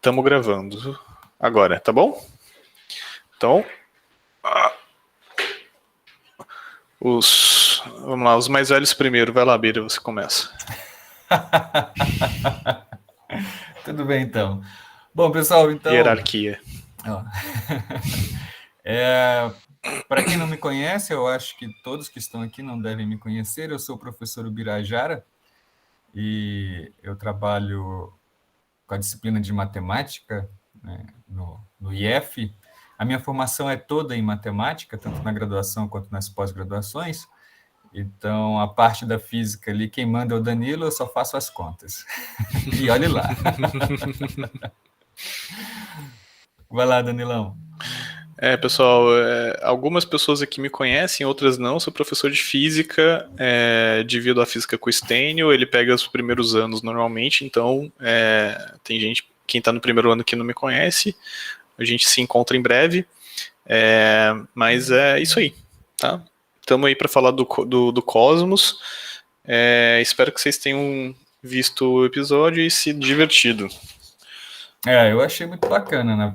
Estamos gravando agora, tá bom? Então, vamos lá, os mais velhos primeiro. Vai lá, Bira, você começa. Tudo bem, então. Bom, pessoal, então... Hierarquia. Para quem não me conhece, eu acho que todos que estão aqui não devem me conhecer. Eu sou o professor Ubirajara e eu trabalho com a disciplina de matemática, né, no IF. A minha formação é toda em matemática, tanto na graduação quanto nas pós-graduações. Então, a parte da física ali, quem manda é o Danilo, eu só faço as contas. E olhe lá. Vai lá, Danilão. Pessoal, algumas pessoas aqui me conhecem, outras não. Sou professor de física, divido a física com o Stênio. Ele pega os primeiros anos normalmente, então tem gente, quem está no primeiro ano que não me conhece. A gente se encontra em breve, mas é isso aí, tá? Estamos aí para falar do Cosmos. Espero que vocês tenham visto o episódio e se divertido. Eu achei muito bacana, né?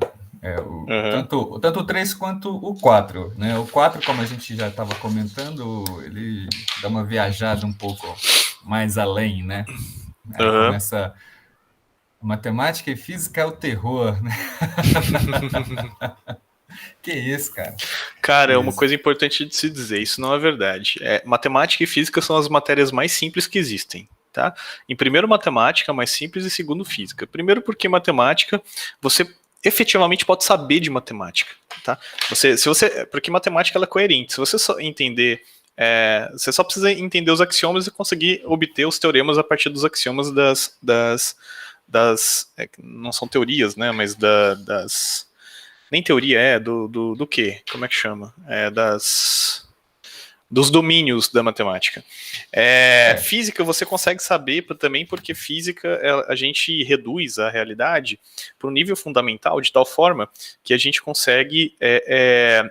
Tanto o 3 quanto o 4, né? O 4, como a gente já estava comentando, ele dá uma viajada um pouco mais além, né? Começa matemática e física é o terror, né? Que isso, cara? Cara, uma coisa importante de se dizer, isso não é verdade. Matemática e física são as matérias mais simples que existem. Tá? Em primeiro, matemática mais simples, e segundo, física. Primeiro, porque matemática, você efetivamente pode saber de matemática. Tá? Porque matemática ela é coerente. Se você só entender, você só precisa entender os axiomas e conseguir obter os teoremas a partir dos axiomas não são teorias, né? Mas das nem teoria do quê? Como é que chama? Dos domínios da matemática. Física você consegue saber também, porque física a gente reduz a realidade para um nível fundamental de tal forma que a gente consegue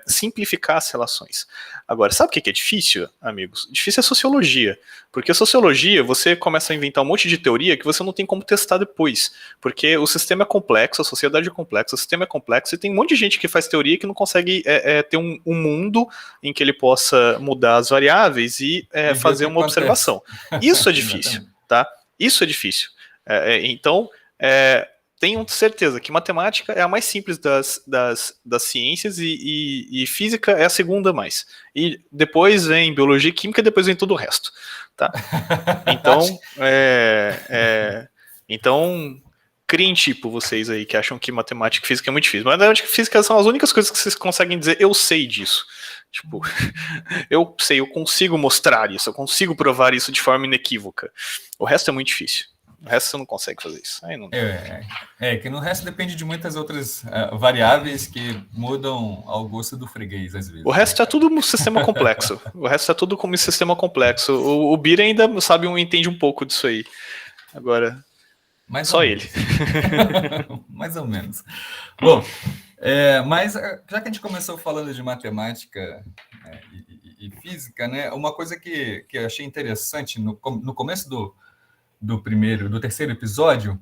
simplificar as relações. Agora, sabe o que é difícil, amigos? Difícil é sociologia, porque a sociologia você começa a inventar um monte de teoria que você não tem como testar depois, porque o sistema é complexo, a sociedade é complexa, o sistema é complexo, e tem um monte de gente que faz teoria que não consegue ter um mundo em que ele possa mudar as variáveis e fazer uma observação. Isso é difícil, tá? Isso é difícil. Então, tenham certeza que matemática é a mais simples das ciências e física é a segunda mais. E depois vem biologia e química e depois vem todo o resto. Tá? Então, criem tipo vocês aí que acham que matemática e física é muito difícil. Mas na verdade, física são as únicas coisas que vocês conseguem dizer, eu sei disso. Tipo, eu sei, eu consigo mostrar isso, eu consigo provar isso de forma inequívoca. O resto é muito difícil. O resto você não consegue fazer isso. Aí não... que no resto depende de muitas outras variáveis que mudam ao gosto do freguês, às vezes. O resto é tudo um sistema complexo. O resto é tudo como um sistema complexo. O Bira ainda entende um pouco disso aí. Agora, só ele. Mais ou menos. Bom, mas já que a gente começou falando de matemática e física, né, uma coisa que eu achei interessante no começo do terceiro episódio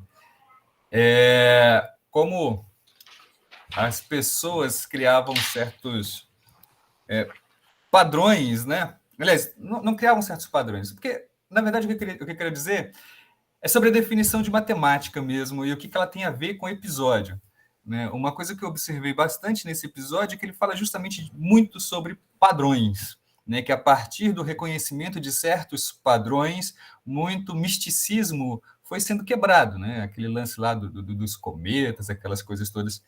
como as pessoas criavam certos padrões, né? Aliás, não criavam certos padrões, porque, na verdade, o que eu queria dizer é sobre a definição de matemática mesmo e o que ela tem a ver com o episódio. Né? Uma coisa que eu observei bastante nesse episódio é que ele fala justamente muito sobre padrões, né? Que a partir do reconhecimento de certos padrões, muito misticismo foi sendo quebrado, né? Aquele lance lá dos cometas, aquelas coisas todas.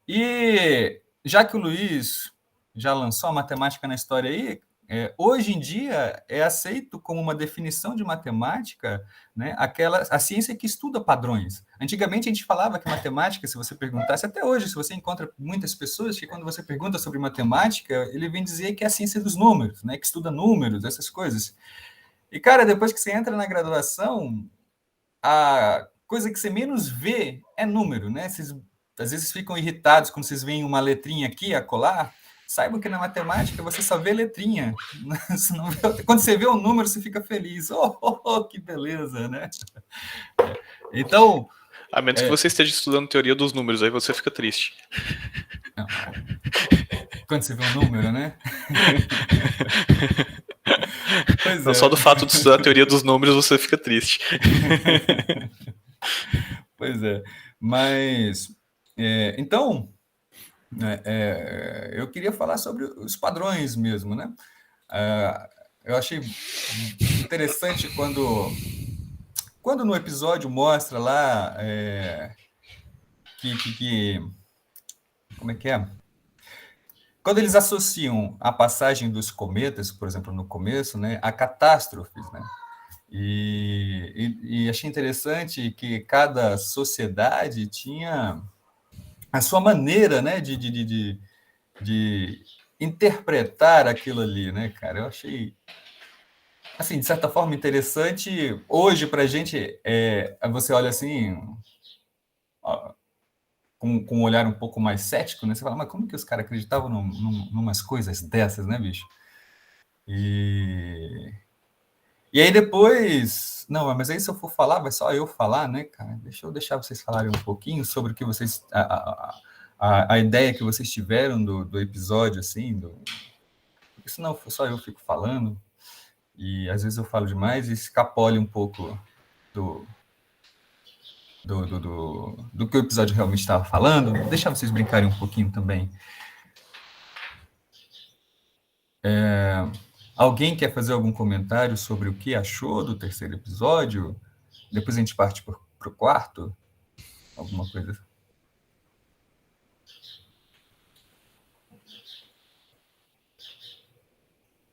E já que o Luiz já lançou a matemática na história aí, hoje em dia é aceito como uma definição de matemática, né, a ciência que estuda padrões. Antigamente a gente falava que matemática, se você perguntasse, até hoje, se você encontra muitas pessoas que quando você pergunta sobre matemática, ele vem dizer que é a ciência dos números, né, que estuda números, essas coisas. E, cara, depois que você entra na graduação, a coisa que você menos vê é número, né? Vocês às vezes ficam irritados quando vocês veem uma letrinha aqui, acolá. Saibam que na matemática você só vê letrinha. Quando você vê o número, você fica feliz. Oh, que beleza, né? Então... A menos que você esteja estudando teoria dos números, aí você fica triste. Não, quando você vê um número, né? Pois Não, só é. do fato de estudar a teoria dos números você fica triste. Pois é. Mas, então, eu queria falar sobre os padrões mesmo, né? Eu achei interessante quando no episódio mostra lá como é que é? Quando eles associam a passagem dos cometas, por exemplo, no começo, né, a catástrofes, né? E achei interessante que cada sociedade tinha a sua maneira, né, de interpretar aquilo ali, né, cara? Eu achei, assim, de certa forma interessante. Hoje, para a gente, você olha assim, ó, com um olhar um pouco mais cético, né? Você fala, mas como que os caras acreditavam numas coisas dessas, né, bicho? E aí depois... Não, mas aí se eu for falar, vai só eu falar, né, cara? Deixa eu deixar vocês falarem um pouquinho sobre o que vocês... A ideia que vocês tiveram do episódio, assim, porque senão só eu fico falando, e às vezes eu falo demais e escapole um pouco do que o episódio realmente estava falando. Deixa vocês brincarem um pouquinho também. Alguém quer fazer algum comentário sobre o que achou do terceiro episódio? Depois a gente parte para o quarto? Alguma coisa?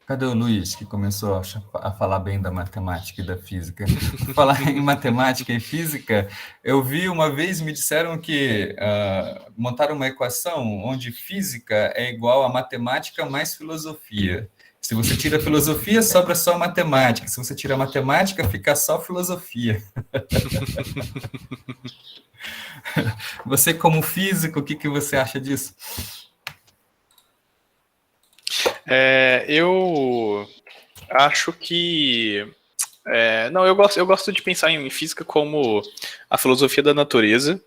Cadê o Luiz, que começou a falar bem da matemática e da física? Por falar em matemática e física, eu vi uma vez, me disseram que montaram uma equação onde física é igual a matemática mais filosofia. Se você tira a filosofia, sobra só a matemática. Se você tira a matemática, fica só filosofia. Você, como físico, o que você acha disso? Eu acho que... não, eu gosto de pensar em física como a filosofia da natureza.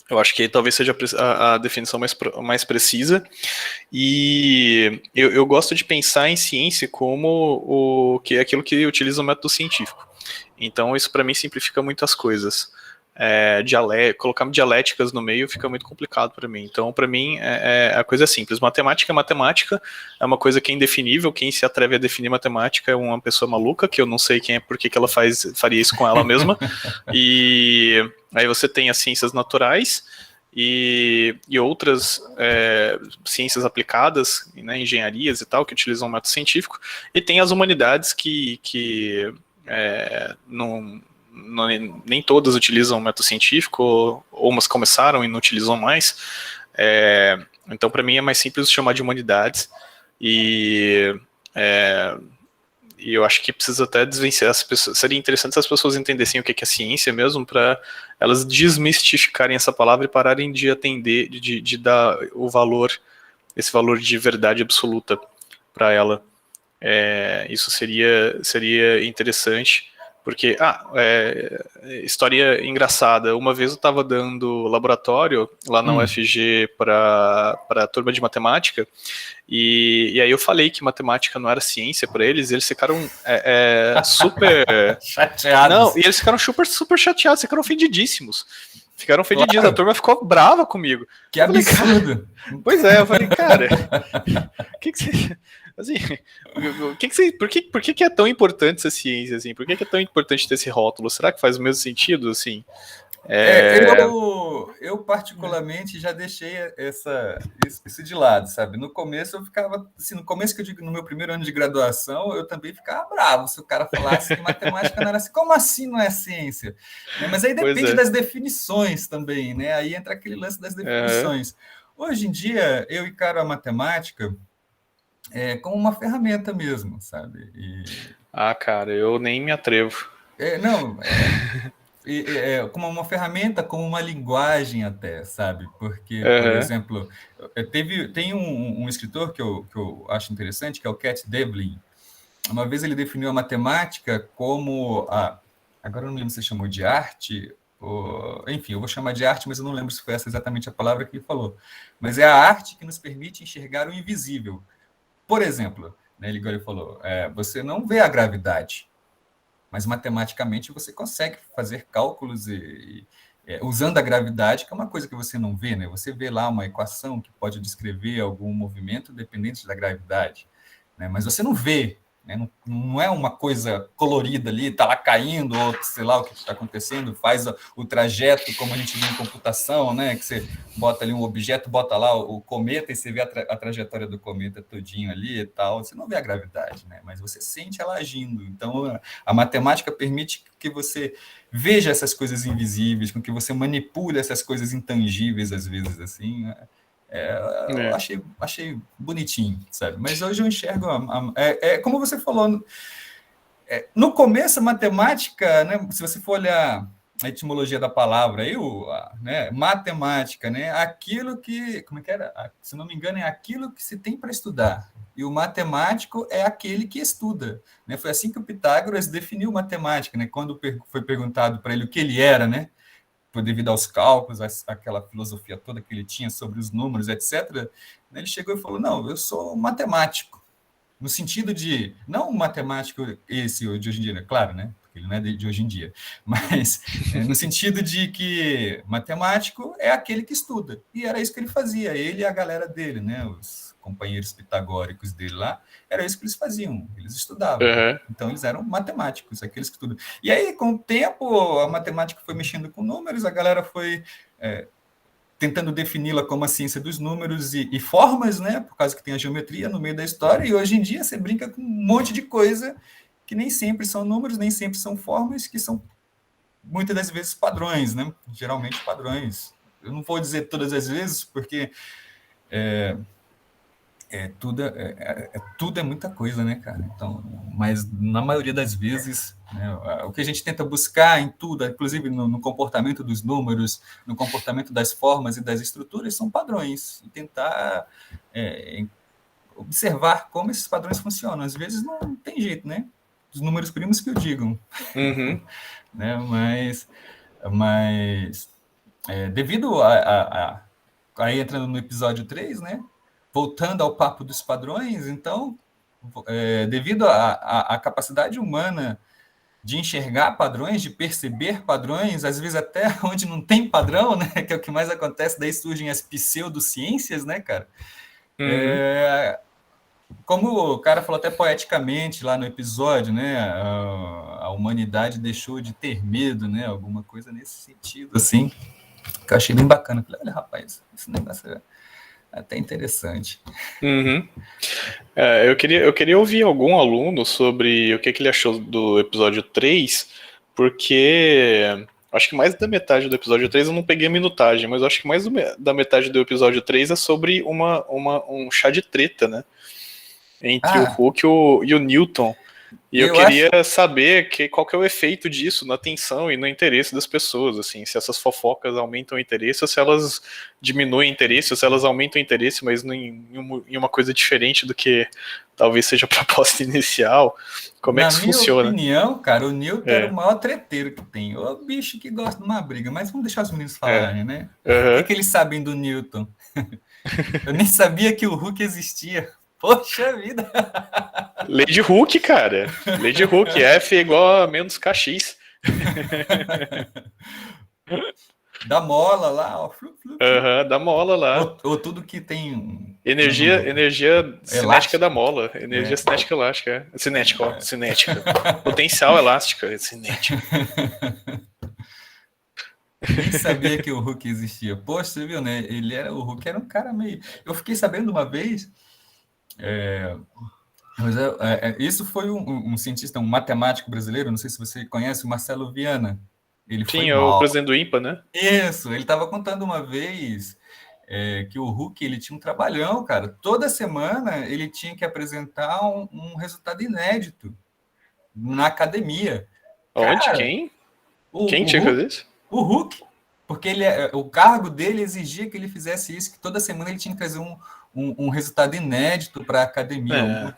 Eu acho que talvez seja a definição mais precisa. E eu gosto de pensar em ciência como aquilo que utiliza o método científico. Então isso para mim simplifica muitas coisas. Colocar dialéticas no meio fica muito complicado para mim. Então, para mim, a coisa é simples. Matemática é uma coisa que é indefinível. Quem se atreve a definir matemática é uma pessoa maluca, que eu não sei por que ela faria isso com ela mesma. E aí você tem as ciências naturais e outras ciências aplicadas, né, engenharias e tal, que utilizam o método científico. E tem as humanidades que não... nem todas utilizam o método científico, ou umas começaram e não utilizam mais. Então, para mim, é mais simples chamar de humanidades. E eu acho que precisa até desvencer as pessoas. Seria interessante se as pessoas entendessem o que é ciência mesmo, para elas desmistificarem essa palavra e pararem de atender, de dar esse valor de verdade absoluta para ela. Isso seria interessante. Porque, história engraçada. Uma vez eu estava dando laboratório lá na UFG para a turma de matemática, e aí eu falei que matemática não era ciência para eles, e eles ficaram super... chateados. Não, e eles ficaram super chateados, ficaram ofendidíssimos. Claro. A turma ficou brava comigo. Que absurdo! Pois é, eu falei, cara, o que você... Assim, por que é tão importante essa ciência, assim? Por que é tão importante ter esse rótulo? Será que faz o mesmo sentido, assim? Eu particularmente já deixei isso de lado, sabe? No começo eu ficava, assim, no começo que eu digo, no meu primeiro ano de graduação, eu também ficava bravo se o cara falasse que matemática não era assim. Como assim não é ciência? Mas aí depende das definições também, né? Aí entra aquele lance das definições. Hoje em dia, eu encaro a matemática como uma ferramenta mesmo, sabe? Cara, eu nem me atrevo. Como uma ferramenta, como uma linguagem até, sabe? Porque, por exemplo, tem um escritor que eu acho interessante, que é o Cat Devlin. Uma vez ele definiu a matemática como agora eu não lembro se chamou de arte enfim, eu vou chamar de arte, mas eu não lembro se foi essa exatamente a palavra que ele falou. Mas é a arte que nos permite enxergar o invisível. Por exemplo, né, ele falou, você não vê a gravidade, mas matematicamente você consegue fazer cálculos usando a gravidade, que é uma coisa que você não vê, né? Você vê lá uma equação que pode descrever algum movimento dependente da gravidade, né? Mas você não vê, né? Não é uma coisa colorida ali, está lá caindo, ou sei lá o que está acontecendo, faz o trajeto, como a gente vê em computação, né? Que você bota ali um objeto, bota lá o cometa e você vê a trajetória do cometa todinho ali e tal. Você não vê a gravidade, né? Mas você sente ela agindo. Então, a matemática permite que você veja essas coisas invisíveis, com que você manipule essas coisas intangíveis, às vezes, assim, eu achei bonitinho, sabe? Mas hoje eu enxergo, como você falou, no começo a matemática, né, se você for olhar a etimologia da palavra, aí, né, matemática, né, aquilo que, como é que era? Se não me engano, é aquilo que se tem para estudar. E o matemático é aquele que estuda. Né? Foi assim que o Pitágoras definiu matemática, né? Quando foi perguntado para ele o que ele era, né? Devido aos cálculos, aquela filosofia toda que ele tinha sobre os números, etc., ele chegou e falou, não, eu sou matemático. No sentido de, não um matemático esse de hoje em dia, né? Claro, né? Porque ele não é de hoje em dia, mas no sentido de que matemático é aquele que estuda. E era isso que ele fazia, ele e a galera dele, né? Os companheiros pitagóricos dele lá, era isso que eles faziam, eles estudavam. Uhum. Então, eles eram matemáticos, aqueles que estudam. E aí, com o tempo, a matemática foi mexendo com números, a galera foi tentando defini-la como a ciência dos números e formas, né? Por causa que tem a geometria no meio da história, e hoje em dia você brinca com um monte de coisa que nem sempre são números, nem sempre são formas, que são muitas das vezes padrões, né? Geralmente padrões. Eu não vou dizer todas as vezes, porque tudo é muita coisa, né, cara? Então, mas na maioria das vezes, né, o que a gente tenta buscar em tudo, inclusive no comportamento dos números, no comportamento das formas e das estruturas, são padrões. E tentar observar como esses padrões funcionam. Às vezes não tem jeito, né? Os números primos que o digam. Uhum. Né? Mas devido aí entrando no episódio 3, né? Voltando ao papo dos padrões, então, devido à capacidade humana de enxergar padrões, de perceber padrões, às vezes até onde não tem padrão, né, que é o que mais acontece, daí surgem as pseudociências, né, cara? Uhum. Como o cara falou até poeticamente lá no episódio, né, a humanidade deixou de ter medo, né, alguma coisa nesse sentido, assim, que eu achei bem bacana. Falei, olha, rapaz, esse negócio é até interessante. Uhum. Eu queria ouvir algum aluno sobre o que ele achou do episódio 3, porque acho que mais da metade do episódio 3 eu não peguei a minutagem, mas acho que mais da metade do episódio 3 é sobre um chá de treta, né? Entre o Hulk e o Newton. E eu queria saber qual que é o efeito disso na atenção e no interesse das pessoas, assim, se essas fofocas aumentam o interesse ou se elas diminuem o interesse, ou se elas aumentam o interesse, mas em uma coisa diferente do que talvez seja a proposta inicial. Como é que isso funciona? Na minha opinião, cara, o Newton era o maior treteiro que tem. O bicho que gosta de uma briga, mas vamos deixar os meninos falarem, né? Uhum. O que eles sabem do Newton? Eu nem sabia que o Hulk existia. Poxa vida! Lei de Hulk, cara. Lei de Hulk. F é igual a menos KX. Da mola lá, ó. Da mola lá. Ou tudo que tem... Energia cinética elástica. da mola. Energia cinética elástica. Cinética, ó. Cinética. Potencial elástica. Cinética. Nem sabia que o Hulk existia. Poxa, você viu, né? O Hulk era um cara meio... Eu fiquei sabendo uma vez... isso foi um cientista, um matemático brasileiro, não sei se você conhece, o Marcelo Viana. Ele Sim, é o presidente do IMPA, né? Isso, ele estava contando uma vez que o Hulk ele tinha um trabalhão, cara. Toda semana ele tinha que apresentar um resultado inédito na academia. Onde? Cara, Quem? Quem tinha que fazer isso? O Hulk, porque o cargo dele exigia que ele fizesse isso, que toda semana ele tinha que trazer um resultado inédito para a academia.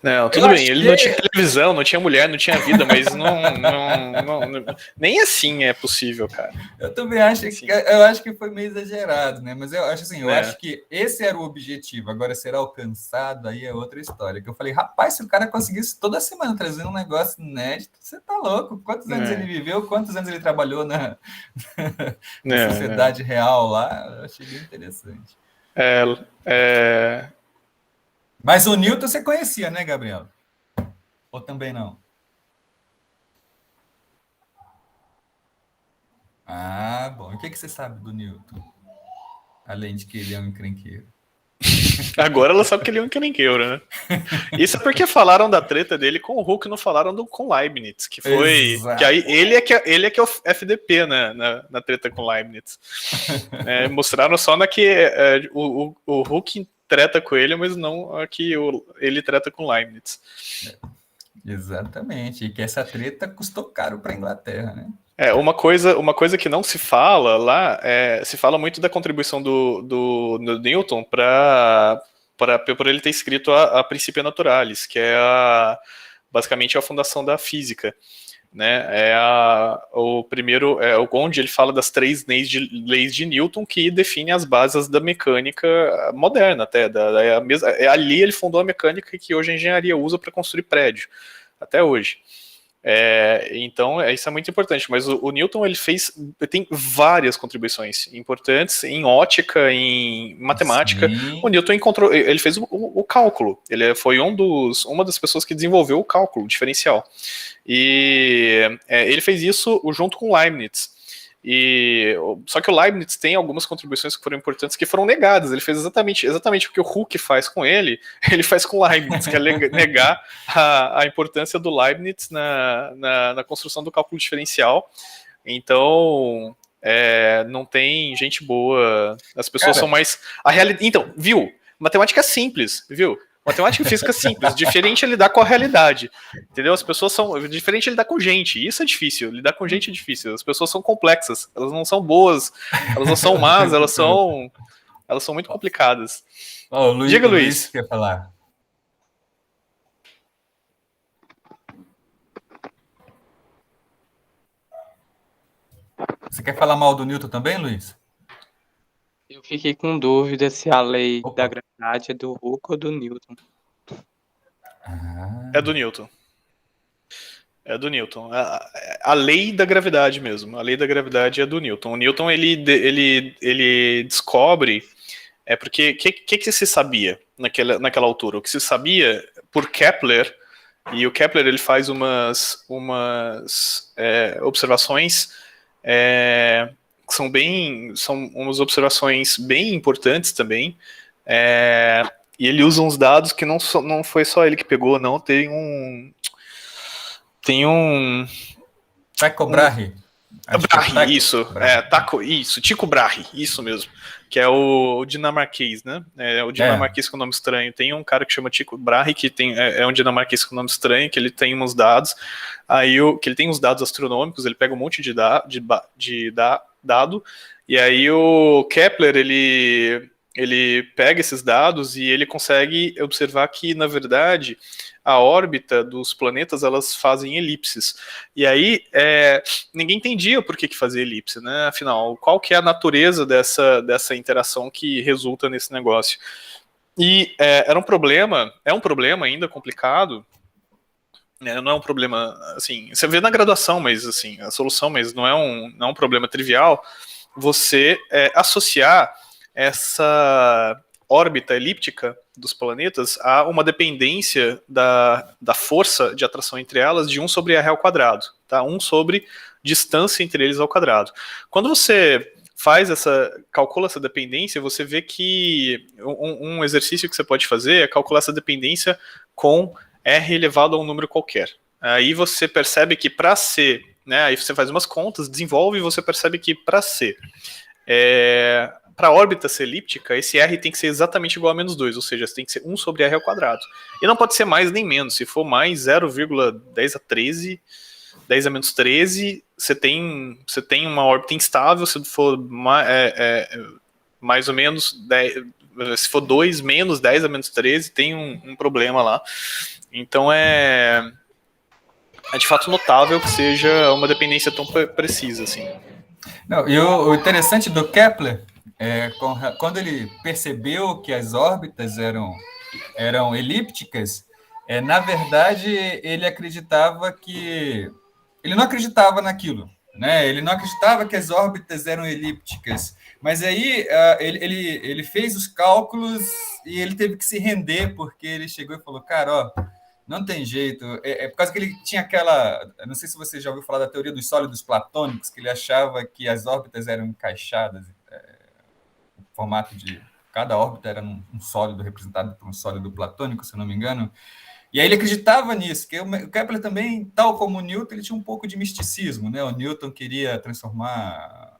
Não, Eu tudo bem, acho ele que não tinha televisão, não tinha mulher, não tinha vida, mas nem assim é possível, cara. eu também acho Nem que assim, eu acho que foi meio exagerado, né? Mas eu acho assim, eu né? acho que esse era o objetivo. Agora ser alcançado aí é outra história. Que eu falei, rapaz, se o cara conseguisse toda semana trazer um negócio inédito, você tá louco? Quantos anos ele É, viveu? Quantos anos ele trabalhou na né, sociedade real lá? Eu achei bem interessante. é, é, Mas o Newton você conhecia, né, Gabriel? Ou também não? Ah, bom. E o que você sabe do Newton? Além de que ele é um encrenqueiro. agora ela sabe que ele é um encrenqueiro, né? Isso é porque falaram da treta dele com o Hulk, não falaram com Leibniz, que foi. Que aí Exato. ele é que é o FDP na treta com Leibniz. Mostraram só na que o Hulk treta com ele, mas não a que ele treta com Leibniz. Exatamente. E que essa treta custou caro para a Inglaterra, né? Uma coisa que não se fala lá, se fala muito da contribuição do Newton por ele ter escrito a Principia Naturalis, que é basicamente a fundação da física. Né, o primeiro onde ele fala das 3 leis de Newton que definem as bases da mecânica moderna até ali ele fundou a mecânica que hoje a engenharia usa para construir prédio até hoje. Então isso é muito importante, mas o Newton ele tem várias contribuições importantes em ótica, em matemática. O Sim. Newton ele fez o cálculo, ele foi uma das pessoas que desenvolveu o cálculo diferencial. E ele fez isso junto com Leibniz. Só que o Leibniz tem algumas contribuições que foram importantes que foram negadas. Ele fez exatamente o que o Hooke faz com ele faz com Leibniz, que é negar a importância do Leibniz na construção do cálculo diferencial. Então, não tem gente boa. As pessoas são Cara, mais. Então, viu? Matemática é simples, viu? Matemática e física é simples. Diferente é lidar com a realidade. Entendeu? As pessoas são. Diferente é lidar com gente. Isso é difícil. Lidar com gente é difícil. As pessoas são complexas. Elas não são boas. Elas não são más. Elas são muito complicadas. o Diga, Luiz Luiz. quer falar. Você quer falar mal do Newton também, Luiz? Eu fiquei com dúvida se a lei da Opa. gravidade é do Hooke ou do Newton. É do Newton. É do Newton. A lei da gravidade mesmo. A lei da gravidade é do Newton. O Newton ele descobre. Porque que se sabia naquela altura? O que se sabia por Kepler, e o Kepler ele faz umas observações que são umas observações bem importantes também. E ele usa uns dados que não foi só ele que pegou, não. Tem um Tycho Brahe. Brahe, isso. Isso, Tycho Brahe, isso mesmo. Que é o dinamarquês, né? O dinamarquês com nome estranho. Tem um cara que chama Tycho Brahe, que é um dinamarquês com nome estranho, que ele tem uns dados. Que ele tem uns dados astronômicos, ele pega um monte de dado. E aí o Kepler, ele pega esses dados e ele consegue observar que, na verdade, a órbita dos planetas, elas fazem elipses. E aí, ninguém entendia por que fazia elipse, né? Afinal, qual que é a natureza dessa interação que resulta nesse negócio? E é um problema ainda complicado, né? Não é um problema, assim, você vê na graduação, mas, assim, a solução, mas não é um problema trivial, você associar essa órbita elíptica dos planetas a uma dependência da força de atração entre elas de 1 sobre r ao quadrado, tá? 1 sobre distância entre eles ao quadrado. Quando você calcula essa dependência, você vê que um exercício que você pode fazer é calcular essa dependência com r elevado a um número qualquer. Aí você percebe que para C, né, aí você faz umas contas, desenvolve e você percebe que para C, para a órbita ser elíptica, esse r tem que ser exatamente igual a menos 2, ou seja, tem que ser 1 sobre r ao quadrado. E não pode ser mais nem menos. Se for mais 0,10 a 13, 10 a menos 13, você tem uma órbita instável. Se for mais ou menos 10, se for 2 menos 10 a menos 13, tem um problema lá. Então é de fato notável que seja uma dependência tão precisa assim. Não, e o interessante do Kepler é quando ele percebeu que as órbitas eram elípticas, na verdade ele acreditava que ele não acreditava naquilo, né? Ele não acreditava que as órbitas eram elípticas, mas aí ele fez os cálculos e ele teve que se render porque ele chegou e falou, cara, ó, não tem jeito. Por causa que ele tinha aquela... Não sei se você já ouviu falar da teoria dos sólidos platônicos, que ele achava que as órbitas eram encaixadas, no formato de... Cada órbita era um sólido representado por um sólido platônico, se eu não me engano. E aí ele acreditava nisso, que o Kepler também, tal como o Newton, ele tinha um pouco de misticismo, né? O Newton queria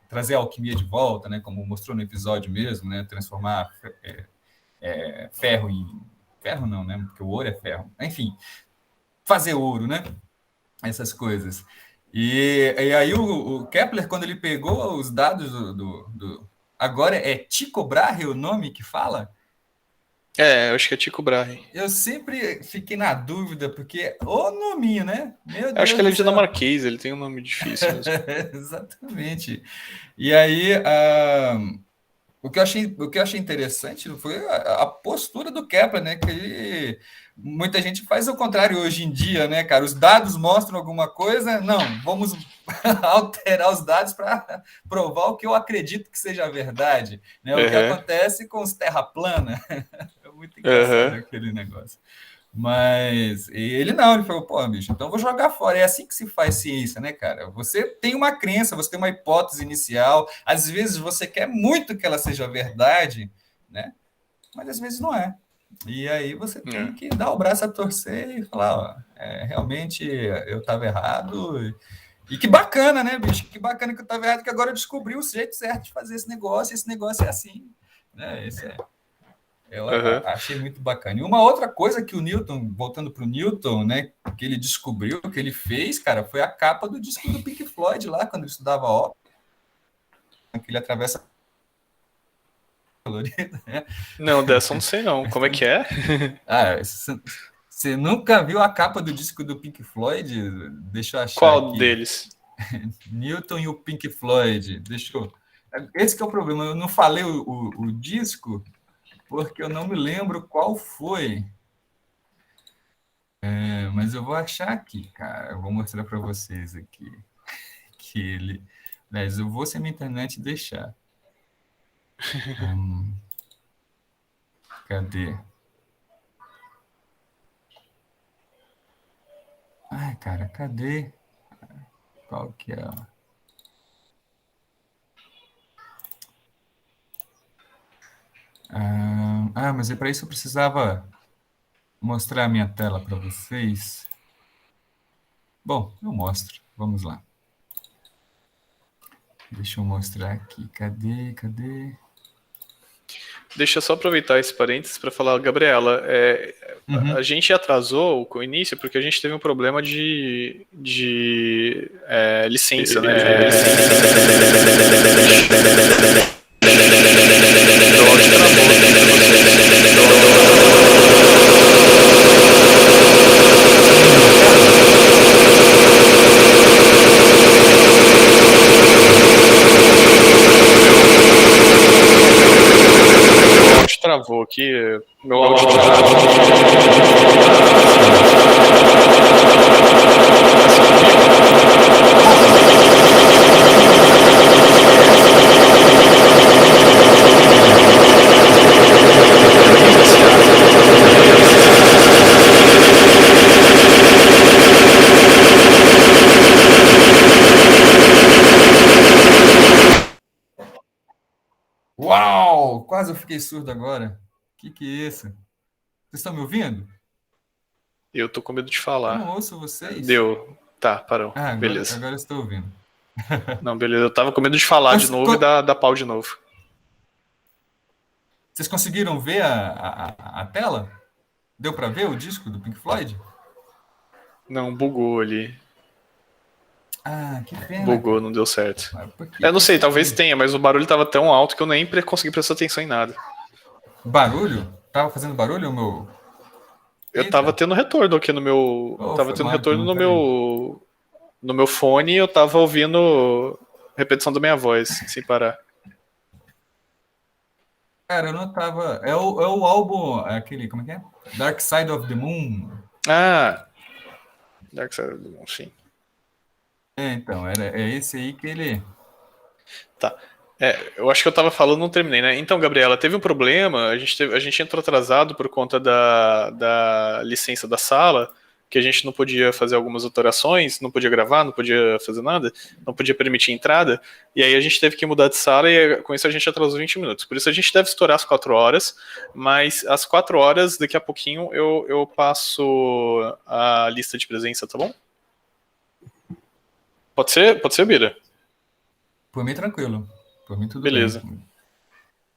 trazer a alquimia de volta, né? Como mostrou no episódio mesmo, né? Transformar ferro em... Ferro não, né? Porque o ouro é ferro. Enfim, fazer ouro, né? Essas coisas. E aí o Kepler, quando ele pegou os dados agora é Tycho Brahe o nome que fala? Eu acho que é Tycho Brahe. Eu sempre fiquei na dúvida, porque o nominho, né? Meu Deus, eu acho que ele é dinamarquês, ele tem um nome difícil mesmo. Exatamente. E aí... O que eu achei interessante foi a postura do Kepler, né? Que muita gente faz o contrário hoje em dia, né, cara? Os dados mostram alguma coisa, não, vamos alterar os dados para provar o que eu acredito que seja a verdade, né? O que acontece com os terraplana. É muito engraçado aquele negócio. Mas ele falou, pô, bicho, então eu vou jogar fora. É assim que se faz ciência, né, cara? Você tem uma crença, você tem uma hipótese inicial, às vezes você quer muito que ela seja verdade, né? Mas às vezes não é. E aí você tem que dar o braço a torcer e falar, ó, realmente eu estava errado. E que bacana, né, bicho? Que bacana que eu estava errado, que agora eu descobri o jeito certo de fazer esse negócio é assim, né? Eu achei muito bacana. E uma outra coisa que o Newton, voltando para o Newton, né, que ele descobriu, que ele fez, cara, foi a capa do disco do Pink Floyd lá, quando ele estudava ópera, que ele atravessa colorida, né? Não, dessa eu não sei não. Como é que é? Você nunca viu a capa do disco do Pink Floyd? Deixa eu achar. Qual aqui. deles? Newton e o Pink Floyd. Esse que é o problema. Eu não falei o disco porque eu não me lembro qual foi. Mas eu vou achar aqui, cara. Eu vou mostrar para vocês aqui. Mas eu vou, se a minha internet deixar. Cadê? Ai, cara, cadê? Qual que é? Mas para isso eu precisava mostrar a minha tela para vocês. Bom, eu mostro. Vamos lá. Deixa eu mostrar aqui. Cadê? Deixa eu só aproveitar esse parênteses para falar, Gabriela, a gente atrasou o início porque a gente teve um problema de licença, né? Travou aqui, meu áudio Uau! Quase eu fiquei surdo agora. Que é isso? Vocês estão me ouvindo? Eu tô com medo de falar. Eu não ouço vocês. Deu. Tá, parou. Beleza. Agora eu estou ouvindo. Não, beleza. Eu tava com medo de falar de novo e dar pau de novo. Vocês conseguiram ver a tela? Deu para ver o disco do Pink Floyd? Não, bugou ali. Que pena. Bugou, não deu certo. Eu não sei, talvez tenha, mas o barulho tava tão alto que eu nem consegui prestar atenção em nada. Barulho? Tava fazendo barulho o meu... Eu tava tendo retorno aqui no meu. Tava tendo retorno no meu fone e eu tava ouvindo repetição da minha voz, sem parar. Cara, eu não tava. É o álbum, aquele, como é que é? Dark Side of the Moon. Ah, Dark Side of the Moon, sim. Então, é esse aí que ele. Tá. Eu acho que eu tava falando, não terminei, né? Então, Gabriela, teve um problema, a gente entrou atrasado por conta da licença da sala, que a gente não podia fazer algumas alterações, não podia gravar, não podia fazer nada, não podia permitir entrada, e aí a gente teve que mudar de sala e com isso a gente atrasou 20 minutos. Por isso a gente deve estourar as 4 horas, mas às 4 horas, daqui a pouquinho, eu passo a lista de presença, tá bom? Pode ser, Bira? Por mim, tranquilo. Por mim, tudo Beleza. bem.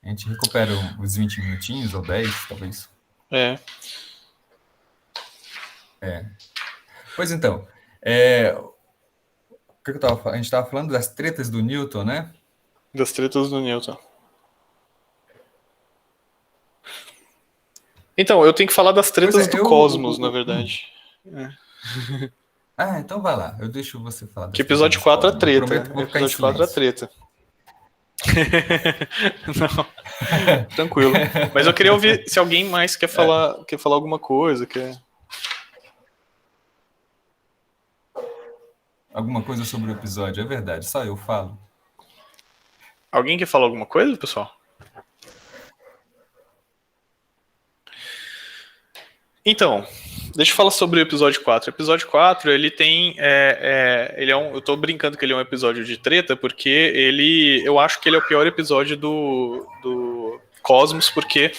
A gente recupera os 20 minutinhos, ou 10, talvez. Pois então, o que eu tava falando? A gente estava falando das tretas do Newton, né? Das tretas do Newton. Então, eu tenho que falar das tretas do Cosmos, na verdade. Então vai lá, eu deixo você falar. Que episódio 4 é treta. Prometo que vou ficar episódio 4 é treta. Não, tranquilo. Mas eu queria ouvir se alguém mais quer falar alguma coisa. Alguma coisa sobre o episódio, é verdade, só eu falo. Alguém quer falar alguma coisa, pessoal? Então, deixa eu falar sobre o episódio 4. O episódio 4, ele tem. Eu tô brincando que ele é um episódio de treta, porque eu acho que ele é o pior episódio do Cosmos, porque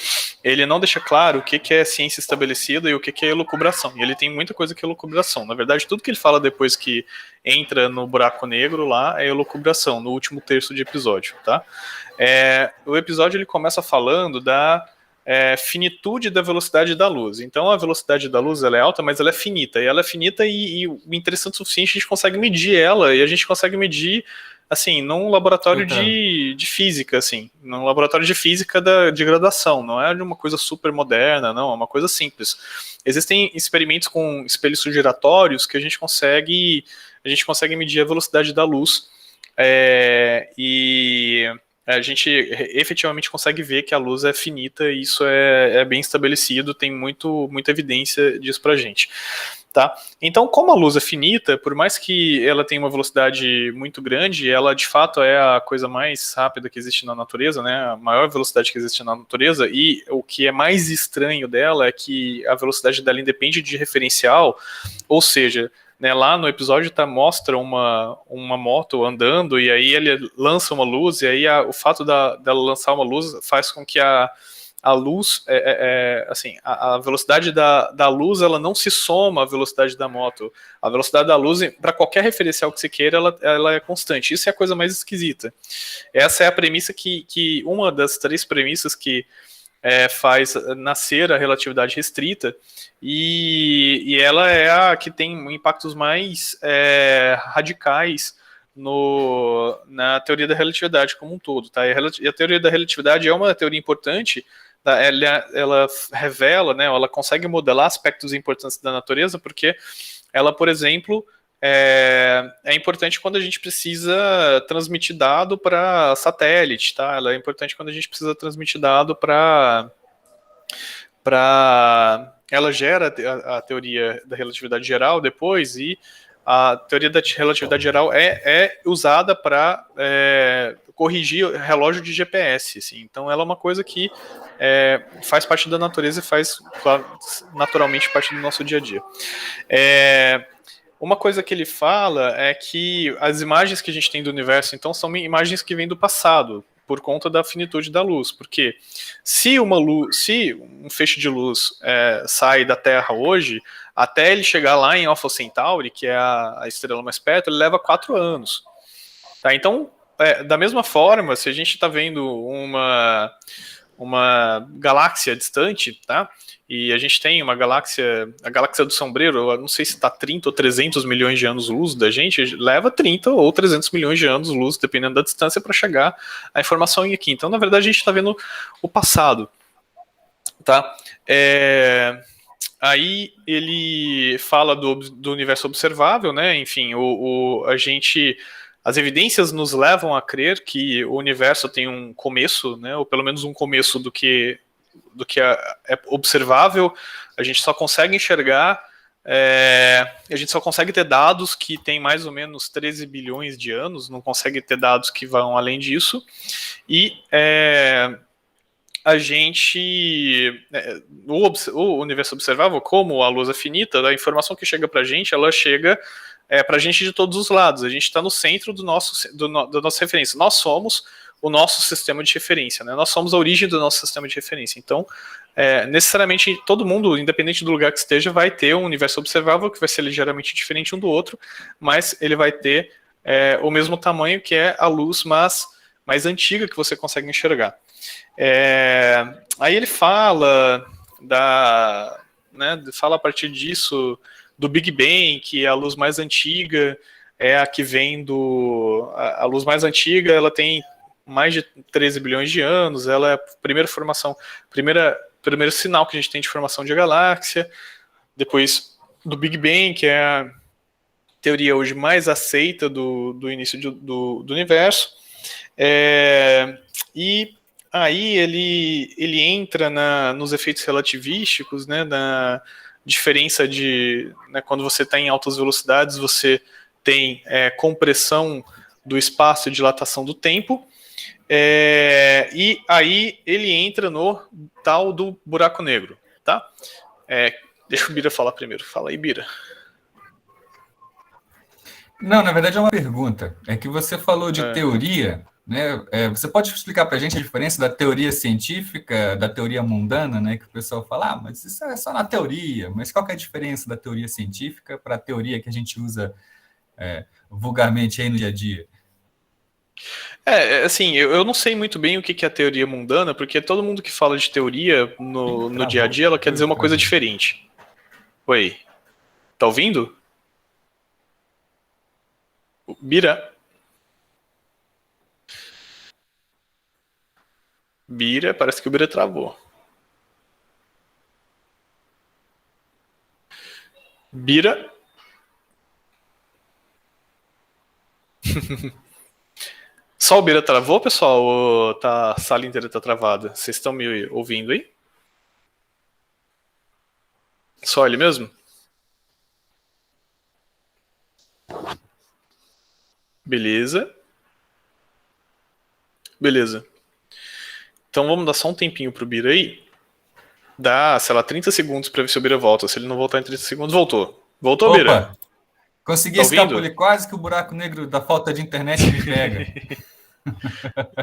ele não deixa claro o que é ciência estabelecida e o que é elucubração. E ele tem muita coisa que é elucubração. Na verdade, tudo que ele fala depois que entra no buraco negro lá é elucubração, no último terço de episódio, tá? O episódio ele começa falando da finitude da velocidade da luz. Então a velocidade da luz ela é alta, mas ela é finita. E ela é finita e o interessante o suficiente, a gente consegue medir ela, e a gente consegue medir assim, num laboratório de física, assim, num laboratório de física de graduação, não é de uma coisa super moderna, não, é uma coisa simples. Existem experimentos com espelhos giratórios que a gente consegue medir a velocidade da luz, e a gente efetivamente consegue ver que a luz é finita, e isso é bem estabelecido, tem muita evidência disso pra gente. Tá? Então, como a luz é finita, por mais que ela tenha uma velocidade muito grande, ela de fato é a coisa mais rápida que existe na natureza, né? A maior velocidade que existe na natureza, e o que é mais estranho dela é que a velocidade dela independe de referencial, ou seja, né, lá no episódio mostra uma moto andando, e aí ele lança uma luz, e aí o fato dela lançar uma luz faz com que a luz, assim, a velocidade da luz, ela não se soma à velocidade da moto. A velocidade da luz, para qualquer referencial que você queira, ela é constante. Isso é a coisa mais esquisita. Essa é a premissa que uma das 3 premissas que faz nascer a relatividade restrita, e ela é a que tem impactos mais radicais na teoria da relatividade como um todo. Tá? E a teoria da relatividade é uma teoria importante. Ela revela, né, ela consegue modelar aspectos importantes da natureza, porque ela, por exemplo, é importante quando a gente precisa transmitir dado para satélite, tá? Ela é importante quando a gente precisa transmitir dado para ela gera a teoria da relatividade geral depois, e a teoria da relatividade geral é usada para corrigir relógio de GPS. Assim. Então, ela é uma coisa que faz parte da natureza e faz, claro, naturalmente, parte do nosso dia a dia. Uma coisa que ele fala é que as imagens que a gente tem do universo, então, são imagens que vêm do passado, por conta da finitude da luz. Porque se um feixe de luz sai da Terra hoje, até ele chegar lá em Alpha Centauri, que é a estrela mais perto, ele leva 4 anos. Tá? Então, da mesma forma, se a gente está vendo uma galáxia distante, tá? E a gente tem a galáxia do Sombreiro, eu não sei se está 30 ou 300 milhões de anos-luz da gente, leva 30 ou 300 milhões de anos-luz, dependendo da distância, para chegar a informação aqui. Então, na verdade, a gente está vendo o passado. Tá? Aí ele fala do universo observável, né? Enfim, as evidências nos levam a crer que o universo tem um começo, né? Ou pelo menos um começo do que é observável. A gente só consegue enxergar, a gente só consegue ter dados que tem mais ou menos 13 bilhões de anos, não consegue ter dados que vão além disso. E a gente, o universo observável, como a luz é finita, a informação que chega para a gente, ela chega para a gente de todos os lados. A gente está no centro da nossa referência. Nós somos o nosso sistema de referência, né? Nós somos a origem do nosso sistema de referência. Então, necessariamente, todo mundo, independente do lugar que esteja, vai ter um universo observável que vai ser ligeiramente diferente um do outro, mas ele vai ter o mesmo tamanho, que é a luz mais antiga que você consegue enxergar. Aí ele fala fala a partir disso do Big Bang, que a luz mais antiga é a que vem a luz mais antiga, ela tem mais de 13 bilhões de anos, ela é a primeira formação, primeiro sinal que a gente tem de formação de galáxia. Depois do Big Bang, que é a teoria hoje mais aceita do início do universo. E aí ele entra nos efeitos relativísticos, né, na diferença quando você está em altas velocidades, você tem compressão do espaço e dilatação do tempo, e aí ele entra no tal do buraco negro, tá? Deixa o Bira falar primeiro. Fala aí, Bira. Não, na verdade é uma pergunta. É que você falou de teoria, né? Você pode explicar para a gente a diferença da teoria científica, da teoria mundana, né? Que o pessoal fala, mas isso é só na teoria. Mas qual que é a diferença da teoria científica para a teoria que a gente usa vulgarmente aí no dia a dia? Assim, eu não sei muito bem o que é a teoria mundana, porque todo mundo que fala de teoria no dia a dia, ela quer dizer uma coisa diferente. Oi, tá ouvindo? Bira? Parece que o Bira travou. Bira? Só o Bira travou, pessoal? Ou a sala inteira tá travada? Vocês estão me ouvindo aí? Só ele mesmo? Beleza. Então vamos dar só um tempinho pro Bira aí. Dá, sei lá, 30 segundos pra ver se o Bira volta. Se ele não voltar em 30 segundos, voltou. Voltou, Opa, Bira? Consegui escapulir, quase que o buraco negro da falta de internet me pega.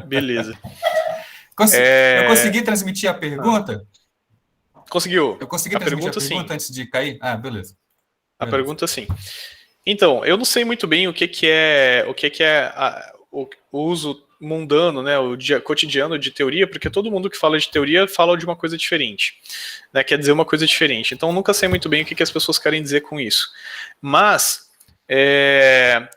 Beleza. Eu consegui transmitir a pergunta? Conseguiu. Eu consegui transmitir a pergunta antes de cair? Beleza. A pergunta sim. Então, eu não sei muito bem o que é o uso mundano, né, o cotidiano de teoria, porque todo mundo que fala de teoria fala de uma coisa diferente, né, quer dizer uma coisa diferente. Então, eu nunca sei muito bem o que as pessoas querem dizer com isso. Mas,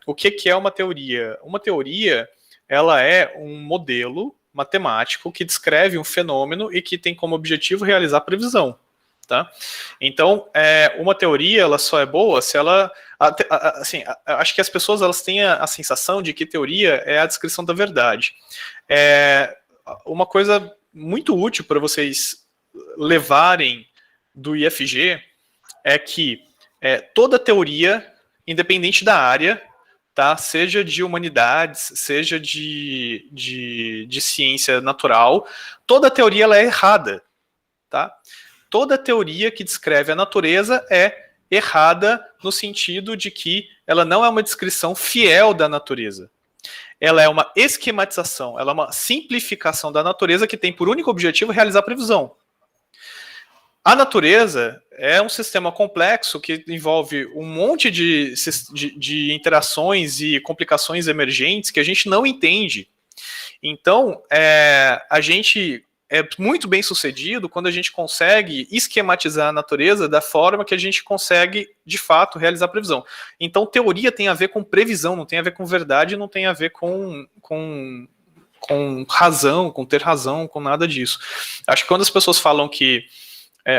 o que é uma teoria? Uma teoria, ela é um modelo matemático que descreve um fenômeno e que tem como objetivo realizar previsão. Tá? Então, uma teoria ela só é boa se ela... Assim, acho que as pessoas elas têm a sensação de que teoria é a descrição da verdade. Uma coisa muito útil para vocês levarem do IFG é que toda teoria, independente da área, tá? Seja de humanidades, seja de ciência natural, toda teoria ela é errada. Tá? Toda teoria que descreve a natureza é errada no sentido de que ela não é uma descrição fiel da natureza. Ela é uma esquematização, ela é uma simplificação da natureza que tem por único objetivo realizar previsão. A natureza é um sistema complexo que envolve um monte de interações e complicações emergentes que a gente não entende. Então, a gente é muito bem sucedido quando a gente consegue esquematizar a natureza da forma que a gente consegue, de fato, realizar previsão. Então, teoria tem a ver com previsão, não tem a ver com verdade, não tem a ver com razão, com ter razão, com nada disso. Acho que quando as pessoas falam que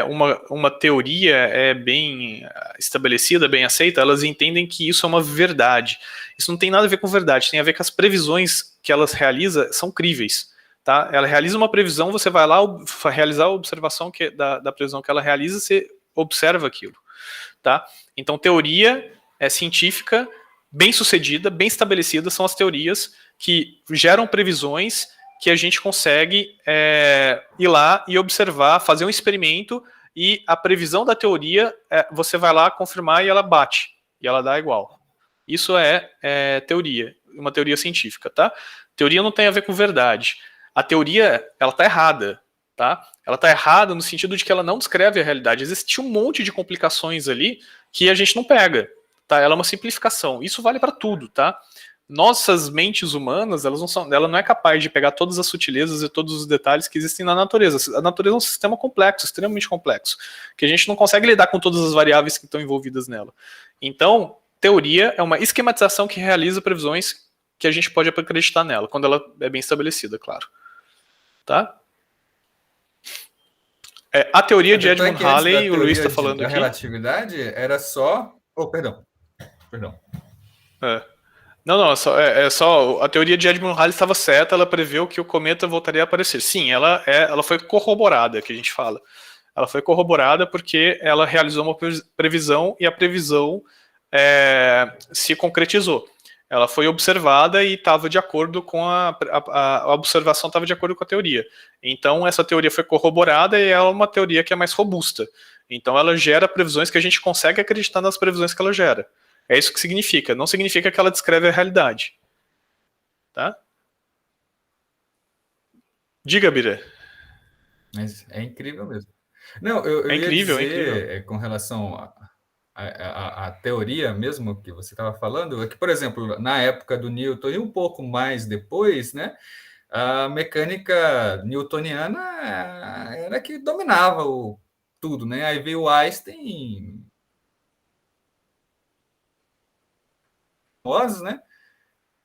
uma teoria é bem estabelecida, bem aceita, elas entendem que isso é uma verdade. Isso não tem nada a ver com verdade, tem a ver com as previsões que elas realizam são críveis. Tá? Ela realiza uma previsão, você vai lá realizar a observação da previsão que ela realiza, você observa aquilo. Tá? Então, teoria científica, bem sucedida, bem estabelecida, são as teorias que geram previsões que a gente consegue ir lá e observar, fazer um experimento, e a previsão da teoria, você vai lá confirmar e ela bate, e ela dá igual. Isso é teoria, uma teoria científica, tá? Teoria não tem a ver com verdade. A teoria, ela tá errada, tá? Ela tá errada no sentido de que ela não descreve a realidade. Existe um monte de complicações ali que a gente não pega, tá? Ela é uma simplificação. Isso vale para tudo, tá? Nossas mentes humanas, ela não é capaz de pegar todas as sutilezas e todos os detalhes que existem na natureza. A natureza é um sistema complexo, extremamente complexo, que a gente não consegue lidar com todas as variáveis que estão envolvidas nela. Então, teoria é uma esquematização que realiza previsões que a gente pode acreditar nela, quando ela é bem estabelecida, claro. Tá? A teoria de Edmund Halley, o Luiz está falando aqui. A relatividade era só... Perdão. Não, é só a teoria de Edmund Halley estava certa, ela preveu que o cometa voltaria a aparecer. Sim, ela foi corroborada, que a gente fala. Ela foi corroborada porque ela realizou uma previsão e a previsão se concretizou. Ela foi observada e estava de acordo com a observação, estava de acordo com a teoria. Então, essa teoria foi corroborada e ela é uma teoria que é mais robusta. Então, ela gera previsões que a gente consegue acreditar nas previsões que ela gera. É isso que significa. Não significa que ela descreve a realidade. Tá? Diga, Bira. Mas é incrível mesmo. Não, eu ia incrível, dizer, com relação à teoria mesmo que você estava falando, é que, por exemplo, na época do Newton e um pouco mais depois, né, a mecânica newtoniana era que dominava tudo, né? Aí veio o Einstein, né?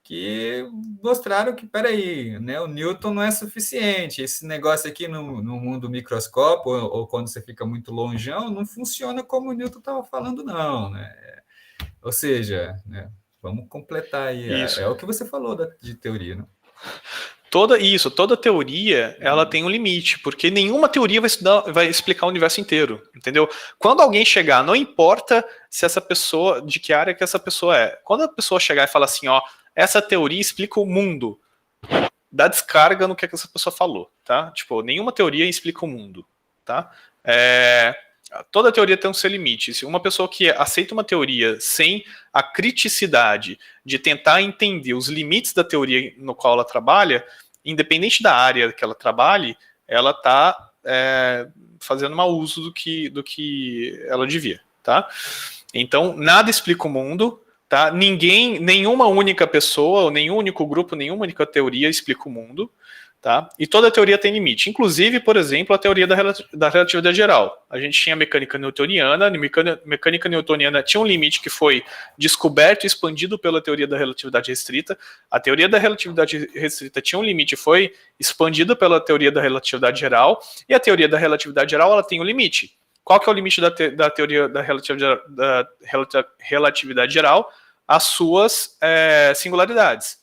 Que mostraram que, peraí, né, o Newton não é suficiente. Esse negócio aqui no mundo microscópio, ou quando você fica muito longeão, não funciona como o Newton estava falando, não. Né? Ou seja, né, vamos completar aí. É o que você falou de teoria, né? Toda teoria, ela tem um limite, porque nenhuma teoria vai explicar o universo inteiro, entendeu? Quando alguém chegar, não importa se essa pessoa, de que área que essa pessoa é, quando a pessoa chegar e falar assim, ó, essa teoria explica o mundo, dá descarga no que essa pessoa falou, tá? Tipo, nenhuma teoria explica o mundo, tá? Toda teoria tem um seu limite. Se uma pessoa que aceita uma teoria sem a criticidade de tentar entender os limites da teoria no qual ela trabalha, independente da área que ela trabalhe, ela está fazendo mau uso do que ela devia, tá? Então, nada explica o mundo, tá? Nenhuma única pessoa, ou nenhum único grupo, nenhuma única teoria explica o mundo. Tá? E toda teoria tem limite, inclusive, por exemplo, a teoria da relatividade geral. A gente tinha a mecânica newtoniana, a mecânica newtoniana tinha um limite que foi descoberto e expandido pela teoria da relatividade restrita. A teoria da relatividade restrita tinha um limite e foi expandida pela teoria da relatividade geral, e a teoria da relatividade geral ela tem um limite. Qual que é o limite da teoria da relatividade geral? As suas singularidades.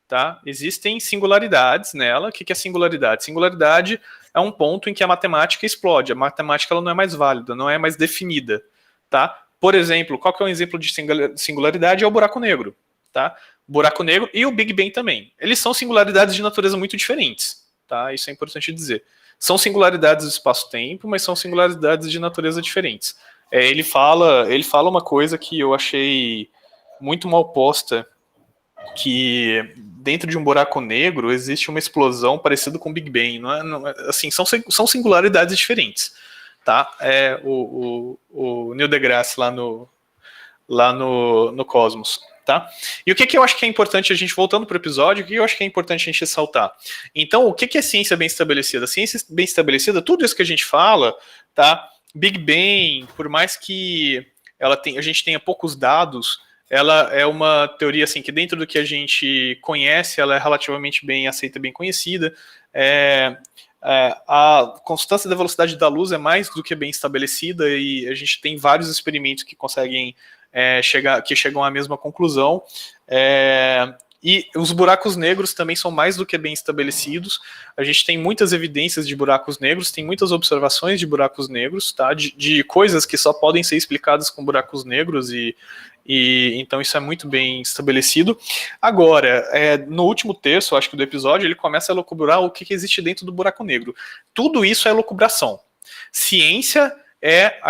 Tá? Existem singularidades nela. O que é singularidade? Singularidade é um ponto em que a matemática explode. A matemática ela não é mais válida, não é mais definida. Tá? Por exemplo, qual que é um exemplo de singularidade? É o buraco negro. Tá? O buraco negro e o Big Bang também. Eles são singularidades de natureza muito diferentes. Tá? Isso é importante dizer. São singularidades do espaço-tempo, mas são singularidades de natureza diferentes. Ele fala uma coisa que eu achei muito mal posta, que dentro de um buraco negro existe uma explosão parecida com o Big Bang. Assim, são singularidades diferentes. Tá? O Neil deGrasse lá no Cosmos. Tá? E o que eu acho que é importante, a gente voltando para o episódio, o que eu acho que é importante a gente ressaltar? Então, o que é ciência bem estabelecida? Ciência bem estabelecida, tudo isso que a gente fala, tá? Big Bang, por mais que a gente tenha poucos dados, ela é uma teoria assim, que dentro do que a gente conhece, ela é relativamente bem aceita, bem conhecida. A constância da velocidade da luz é mais do que bem estabelecida e a gente tem vários experimentos que conseguem chegam à mesma conclusão. E os buracos negros também são mais do que bem estabelecidos. A gente tem muitas evidências de buracos negros, tem muitas observações de buracos negros, tá? De coisas que só podem ser explicadas com buracos negros e então isso é muito bem estabelecido. Agora, no último terço, acho que do episódio, ele começa a elucubrar o que existe dentro do buraco negro. Tudo isso é elucubração. Ciência é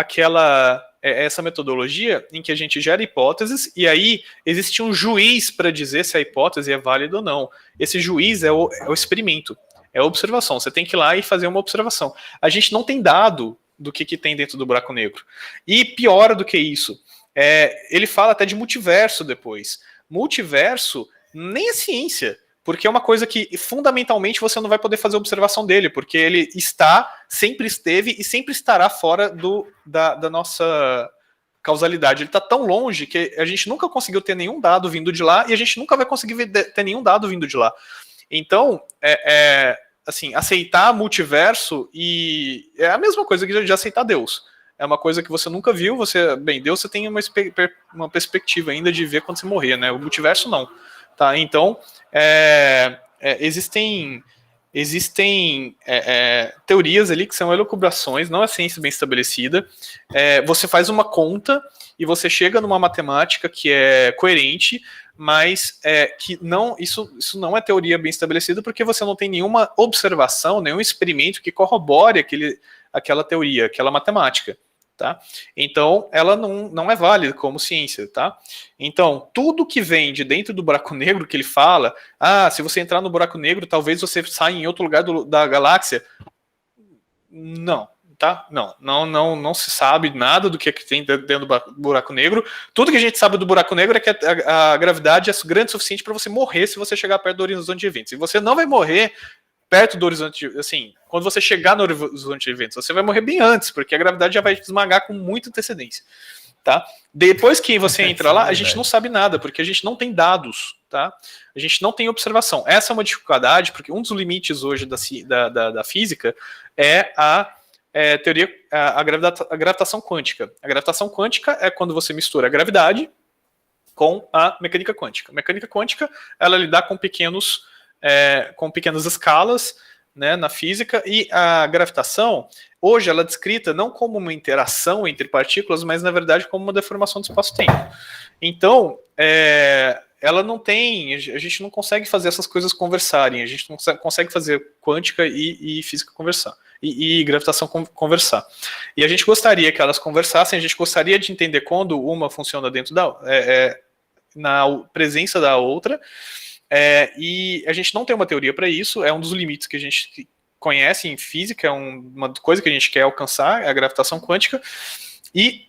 essa metodologia em que a gente gera hipóteses e aí existe um juiz para dizer se a hipótese é válida ou não. Esse juiz é o experimento, é a observação. Você tem que ir lá e fazer uma observação. A gente não tem dado do que tem dentro do buraco negro. E pior do que isso, ele fala até de multiverso depois. Multiverso nem é ciência, porque é uma coisa que fundamentalmente você não vai poder fazer observação dele, porque ele sempre esteve e sempre estará fora da nossa causalidade. Ele está tão longe que a gente nunca conseguiu ter nenhum dado vindo de lá e a gente nunca vai conseguir ter nenhum dado vindo de lá. Então, assim, aceitar multiverso é a mesma coisa que de aceitar Deus. É uma coisa que você nunca viu, Deus você tem uma perspectiva ainda de ver quando você morrer, né? O multiverso não. Tá? Então, existem teorias ali que são elucubrações, não é ciência bem estabelecida. Você faz uma conta e você chega numa matemática que é coerente, mas que isso não é teoria bem estabelecida porque você não tem nenhuma observação, nenhum experimento que corrobore aquela teoria, aquela matemática. Tá? Então, ela não é válida como ciência. Tá? Então, tudo que vem de dentro do buraco negro que ele fala, se você entrar no buraco negro, talvez você saia em outro lugar da galáxia. Não. Tá? Não se sabe nada do que tem dentro do buraco negro. Tudo que a gente sabe do buraco negro é que a gravidade é grande o suficiente para você morrer se você chegar perto do horizonte de eventos. E você não vai morrer perto do horizonte, assim, quando você chegar no horizonte de eventos, você vai morrer bem antes, porque a gravidade já vai te esmagar com muita antecedência, tá? Depois que você entra lá, a gente não sabe nada, porque a gente não tem dados, tá? A gente não tem observação. Essa é uma dificuldade, porque um dos limites hoje da física é a gravitação quântica. A gravitação quântica é quando você mistura a gravidade com a mecânica quântica. A mecânica quântica, ela lidar com pequenas escalas, né, na física, e a gravitação, hoje ela é descrita não como uma interação entre partículas, mas na verdade como uma deformação do espaço-tempo. Então, ela não tem, a gente não consegue fazer essas coisas conversarem, a gente não consegue fazer quântica e física conversar, e gravitação conversar. E a gente gostaria que elas conversassem, a gente gostaria de entender quando uma funciona dentro na presença da outra, e a gente não tem uma teoria para isso, é um dos limites que a gente conhece em física, é uma coisa que a gente quer alcançar, é a gravitação quântica, e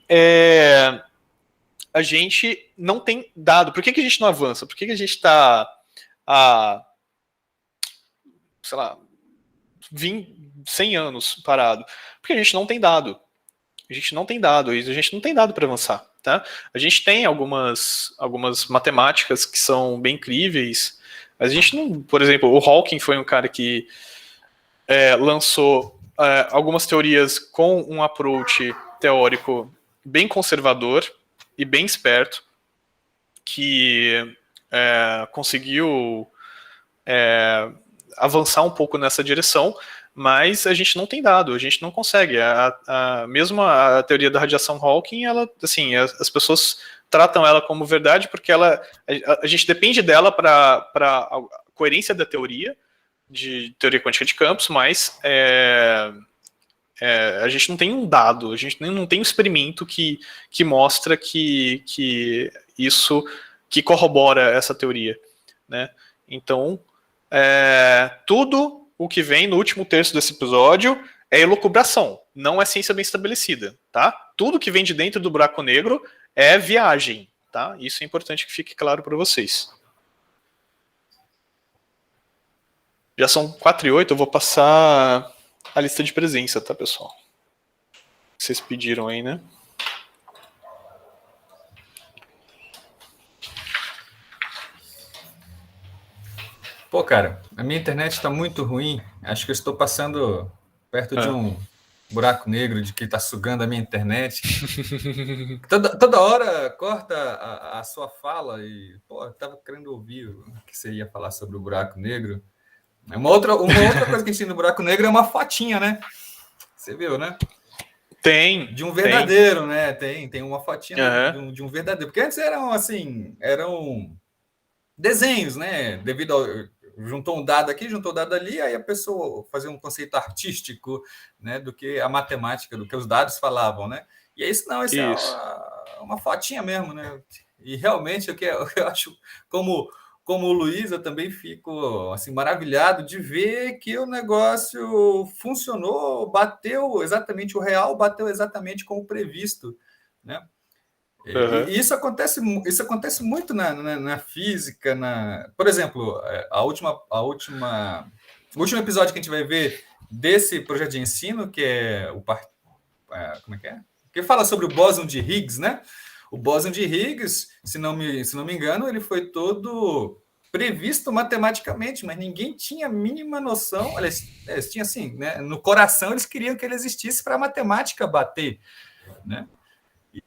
a gente não tem dado. Por que a gente não avança? Por que a gente está sei lá, 100 anos parado? Porque a gente não tem dado. A gente não tem dado, e a gente não tem dado para avançar. Tá? A gente tem algumas matemáticas que são bem incríveis, mas a gente não, por exemplo, o Hawking foi um cara que lançou algumas teorias com um approach teórico bem conservador e bem esperto, que conseguiu avançar um pouco nessa direção, mas a gente não tem dado, a gente não consegue. Mesmo a teoria da radiação Hawking, ela, assim, as pessoas tratam ela como verdade porque a gente depende dela para a coerência da teoria, de teoria quântica de campos, mas a gente não tem um dado, a gente não tem um experimento que mostra que isso, que corrobora essa teoria, né? Então, tudo o que vem no último terço desse episódio é elucubração, não é ciência bem estabelecida, tá? Tudo que vem de dentro do buraco negro é viagem, tá? Isso é importante que fique claro para vocês. Já são 4:08, eu vou passar a lista de presença, tá, pessoal? Vocês pediram aí, né? Pô, cara, a minha internet está muito ruim. Acho que eu estou passando perto de um buraco negro de que está sugando a minha internet. Toda hora corta a sua fala e, pô, eu estava querendo ouvir o que você ia falar sobre o buraco negro. Uma outra coisa que a gente tem no buraco negro é uma fotinha, né? Você viu, né? Tem. De um verdadeiro, né? Tem uma fotinha de um verdadeiro. Porque antes eram desenhos, né? Juntou um dado aqui, juntou um dado ali, aí a pessoa fazia um conceito artístico, né, do que a matemática, do que os dados falavam, né? E é isso não, isso. É uma fotinha mesmo, né? E realmente eu acho, como o Luiz, eu também fico assim maravilhado de ver que o negócio funcionou, bateu exatamente o real, bateu exatamente como previsto, né? E isso acontece muito na física, por exemplo, o último episódio que a gente vai ver desse projeto de ensino, que é como é que é? Que fala sobre o bóson de Higgs, né? O bóson de Higgs, se não me engano, ele foi todo previsto matematicamente, mas ninguém tinha a mínima noção. Eles tinham assim, né? No coração eles queriam que ele existisse para a matemática bater, né? E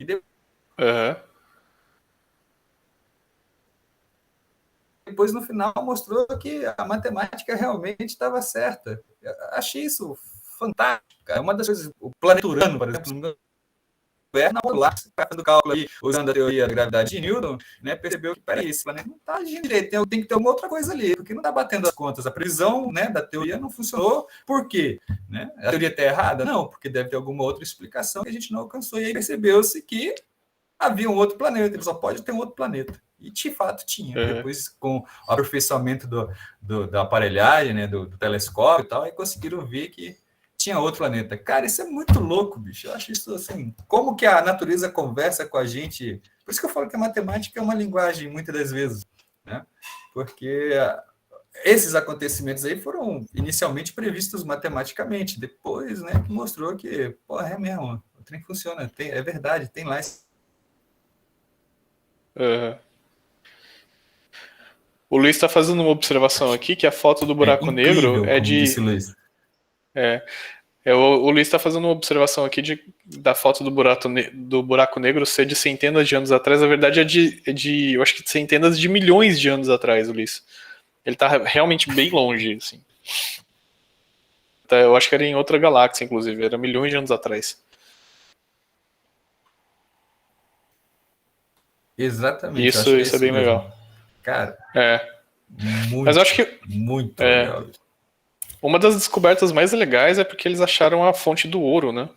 depois, no final, mostrou que a matemática realmente estava certa. Eu achei isso fantástico. É uma das coisas. O planeta Urano, por exemplo, na modular, fazendo cálculo aí, usando a teoria da gravidade de Newton, né, percebeu que, peraí, esse planeta não está agindo direito, tem que ter uma outra coisa ali, porque não está batendo as contas. A previsão, né, da teoria não funcionou. Por quê? Né? A teoria está errada? Não, porque deve ter alguma outra explicação que a gente não alcançou. E aí percebeu-se que havia um outro planeta, ele só pode ter um outro planeta. E de fato tinha. Depois, com o aperfeiçoamento da aparelhagem, né, do telescópio e tal, aí conseguiram ver que tinha outro planeta. Cara, isso é muito louco, bicho. Eu acho isso assim. Como que a natureza conversa com a gente? Por isso que eu falo que a matemática é uma linguagem, muitas das vezes, né? Porque esses acontecimentos aí foram inicialmente previstos matematicamente. Depois, né, que mostrou que, pô, é mesmo, o trem funciona, é verdade, tem lá esse. O Luiz está fazendo uma observação aqui que a foto do buraco negro é de. Disse Luiz. O Luiz está fazendo uma observação aqui da foto do buraco negro ser de centenas de anos atrás. Na verdade, eu acho que de centenas de milhões de anos atrás, Luiz. Ele está realmente bem longe, assim. Eu acho que era em outra galáxia, inclusive. Era milhões de anos atrás. Exatamente. Isso é bem mesmo. Legal. Cara, mas eu acho que muito legal. Uma das descobertas mais legais é porque eles acharam a fonte do ouro, né?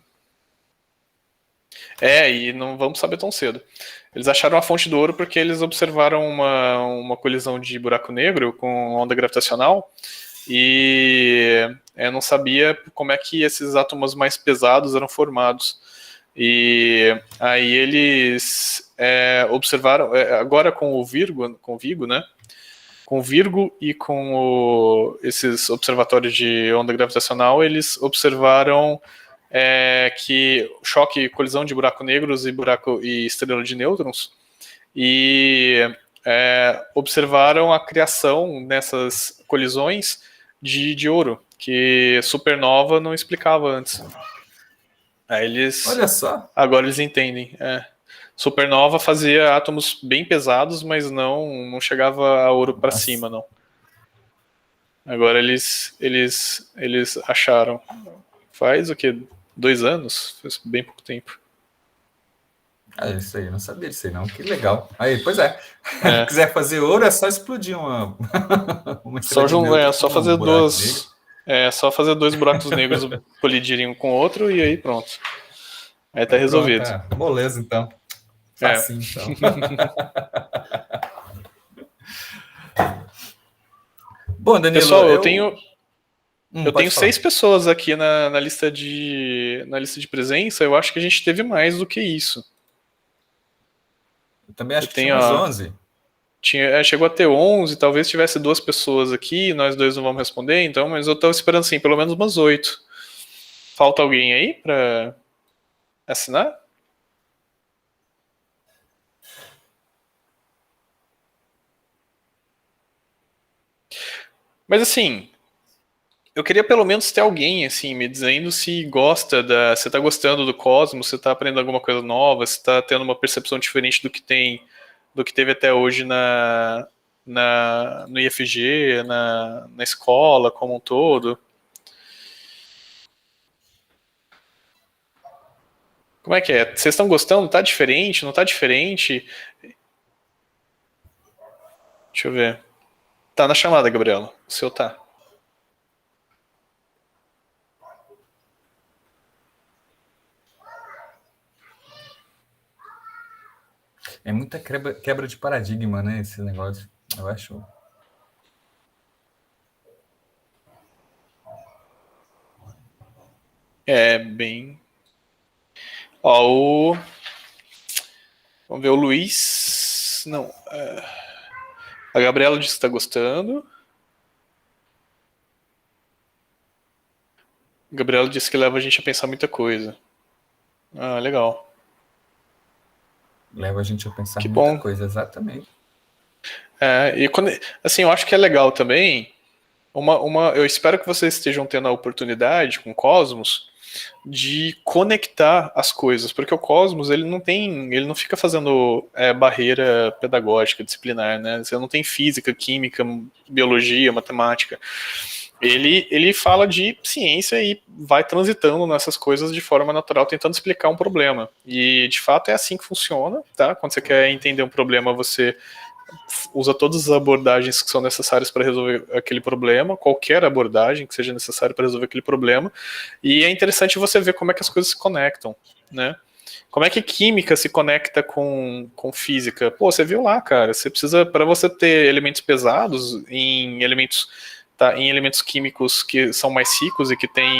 E não vamos saber tão cedo. Eles acharam a fonte do ouro porque eles observaram uma colisão de buraco negro com onda gravitacional e não sabia como é que esses átomos mais pesados eram formados. E aí eles observaram, agora com o Virgo, né? Com o Virgo e com esses observatórios de onda gravitacional, eles observaram que choque, colisão de buracos negros e estrela de nêutrons, e observaram a criação nessas colisões de ouro, que supernova não explicava antes. Aí olha só. Agora eles entendem. Supernova fazia átomos bem pesados, mas não chegava a ouro para cima, não. Agora eles acharam. Faz o quê? 2 anos? Faz bem pouco tempo. Isso aí, eu não sabia disso aí, não. Que legal. Aí, pois é. Se quiser fazer ouro, é só explodir uma só fazer só fazer 2 buracos negros colidirem um com o outro e aí pronto. Aí tá resolvido. Beleza, então. Assim, então. Bom, Danilo, pessoal, eu tenho 6 pessoas aqui na lista de presença. Eu acho que a gente teve mais do que isso. Eu também acho que tinha umas 11. Chegou a ter 11, talvez tivesse 2 pessoas aqui, nós 2 não vamos responder, então, mas eu tô esperando assim, pelo menos umas 8. Falta alguém aí para assinar? Mas assim, eu queria pelo menos ter alguém, assim, me dizendo se gosta se tá gostando do Cosmos, se tá aprendendo alguma coisa nova, se tá tendo uma percepção diferente do que teve até hoje no IFG, na escola como um todo. Como é que é? Vocês estão gostando? Tá diferente? Não tá diferente? Deixa eu ver. Tá na chamada, Gabriela. O seu tá. É muita quebra de paradigma, né? Esse negócio. Eu acho. É bem. Ó, vamos ver, o Luiz. Não. A Gabriela disse que tá gostando. A Gabriela disse que leva a gente a pensar muita coisa. Ah, legal. Leva a gente a pensar Que muita bom. coisa, exatamente. E quando, assim, eu acho que é legal também. Eu espero que vocês estejam tendo a oportunidade com o Cosmos de conectar as coisas, porque o Cosmos ele não fica fazendo barreira pedagógica, disciplinar, né? Você não tem física, química, biologia, matemática. Ele fala de ciência e vai transitando nessas coisas de forma natural, tentando explicar um problema. E de fato é assim que funciona, tá? Quando você quer entender um problema, você usa todas as abordagens que são necessárias para resolver aquele problema, qualquer abordagem que seja necessária para resolver aquele problema, e é interessante você ver como é que as coisas se conectam, né? Como é que química se conecta com física? Pô, você viu lá, cara, você precisa, para você ter elementos pesados em elementos químicos que são mais ricos e que têm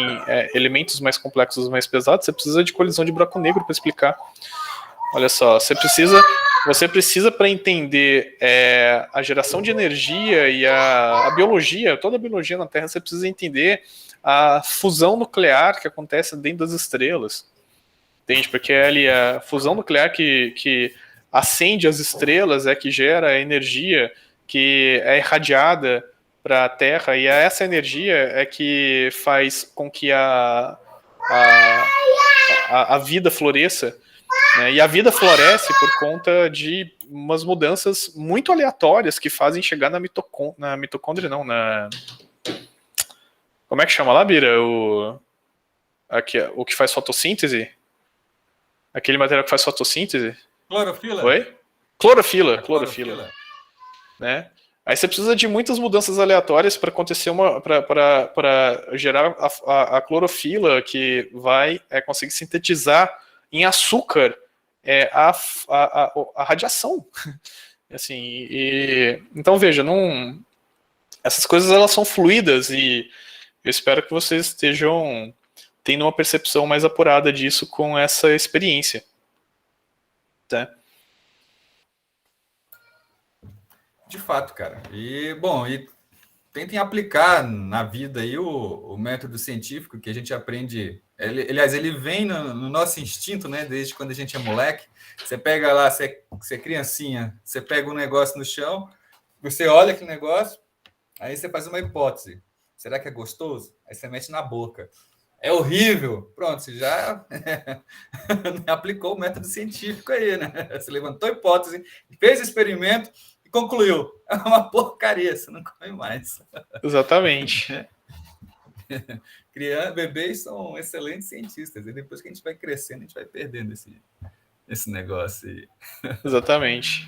elementos mais complexos, mais pesados, você precisa de colisão de buraco negro para explicar. Olha só, você precisa para entender a geração de energia e a biologia, toda a biologia na Terra, você precisa entender a fusão nuclear que acontece dentro das estrelas. Entende? Porque é ali a fusão nuclear que acende as estrelas é que gera a energia que é irradiada para a Terra, e essa energia é que faz com que a vida floresça. E a vida floresce por conta de umas mudanças muito aleatórias que fazem chegar na mitocôndria, não, Como é que chama lá, Bira? O que faz fotossíntese? Aquele material que faz fotossíntese? Clorofila? Oi? Clorofila. Né? Aí você precisa de muitas mudanças aleatórias para acontecer para gerar a clorofila que vai conseguir sintetizar em açúcar a radiação. Assim, então veja, essas coisas elas são fluídas e eu espero que vocês estejam tendo uma percepção mais apurada disso com essa experiência. Tá? De fato, cara. E, bom, tentem aplicar na vida aí o método científico que a gente aprende. Aliás, ele vem no nosso instinto, né? Desde quando a gente é moleque. Você pega lá, você é criancinha, você pega um negócio no chão, você olha aquele negócio, aí você faz uma hipótese. Será que é gostoso? Aí você mete na boca. É horrível. Pronto, você já aplicou o método científico aí, né? Você levantou a hipótese, fez experimento e concluiu. É uma porcaria, você não come mais. Exatamente. Bebês são excelentes cientistas. E depois que a gente vai crescendo, a gente vai perdendo esse negócio aí. Exatamente.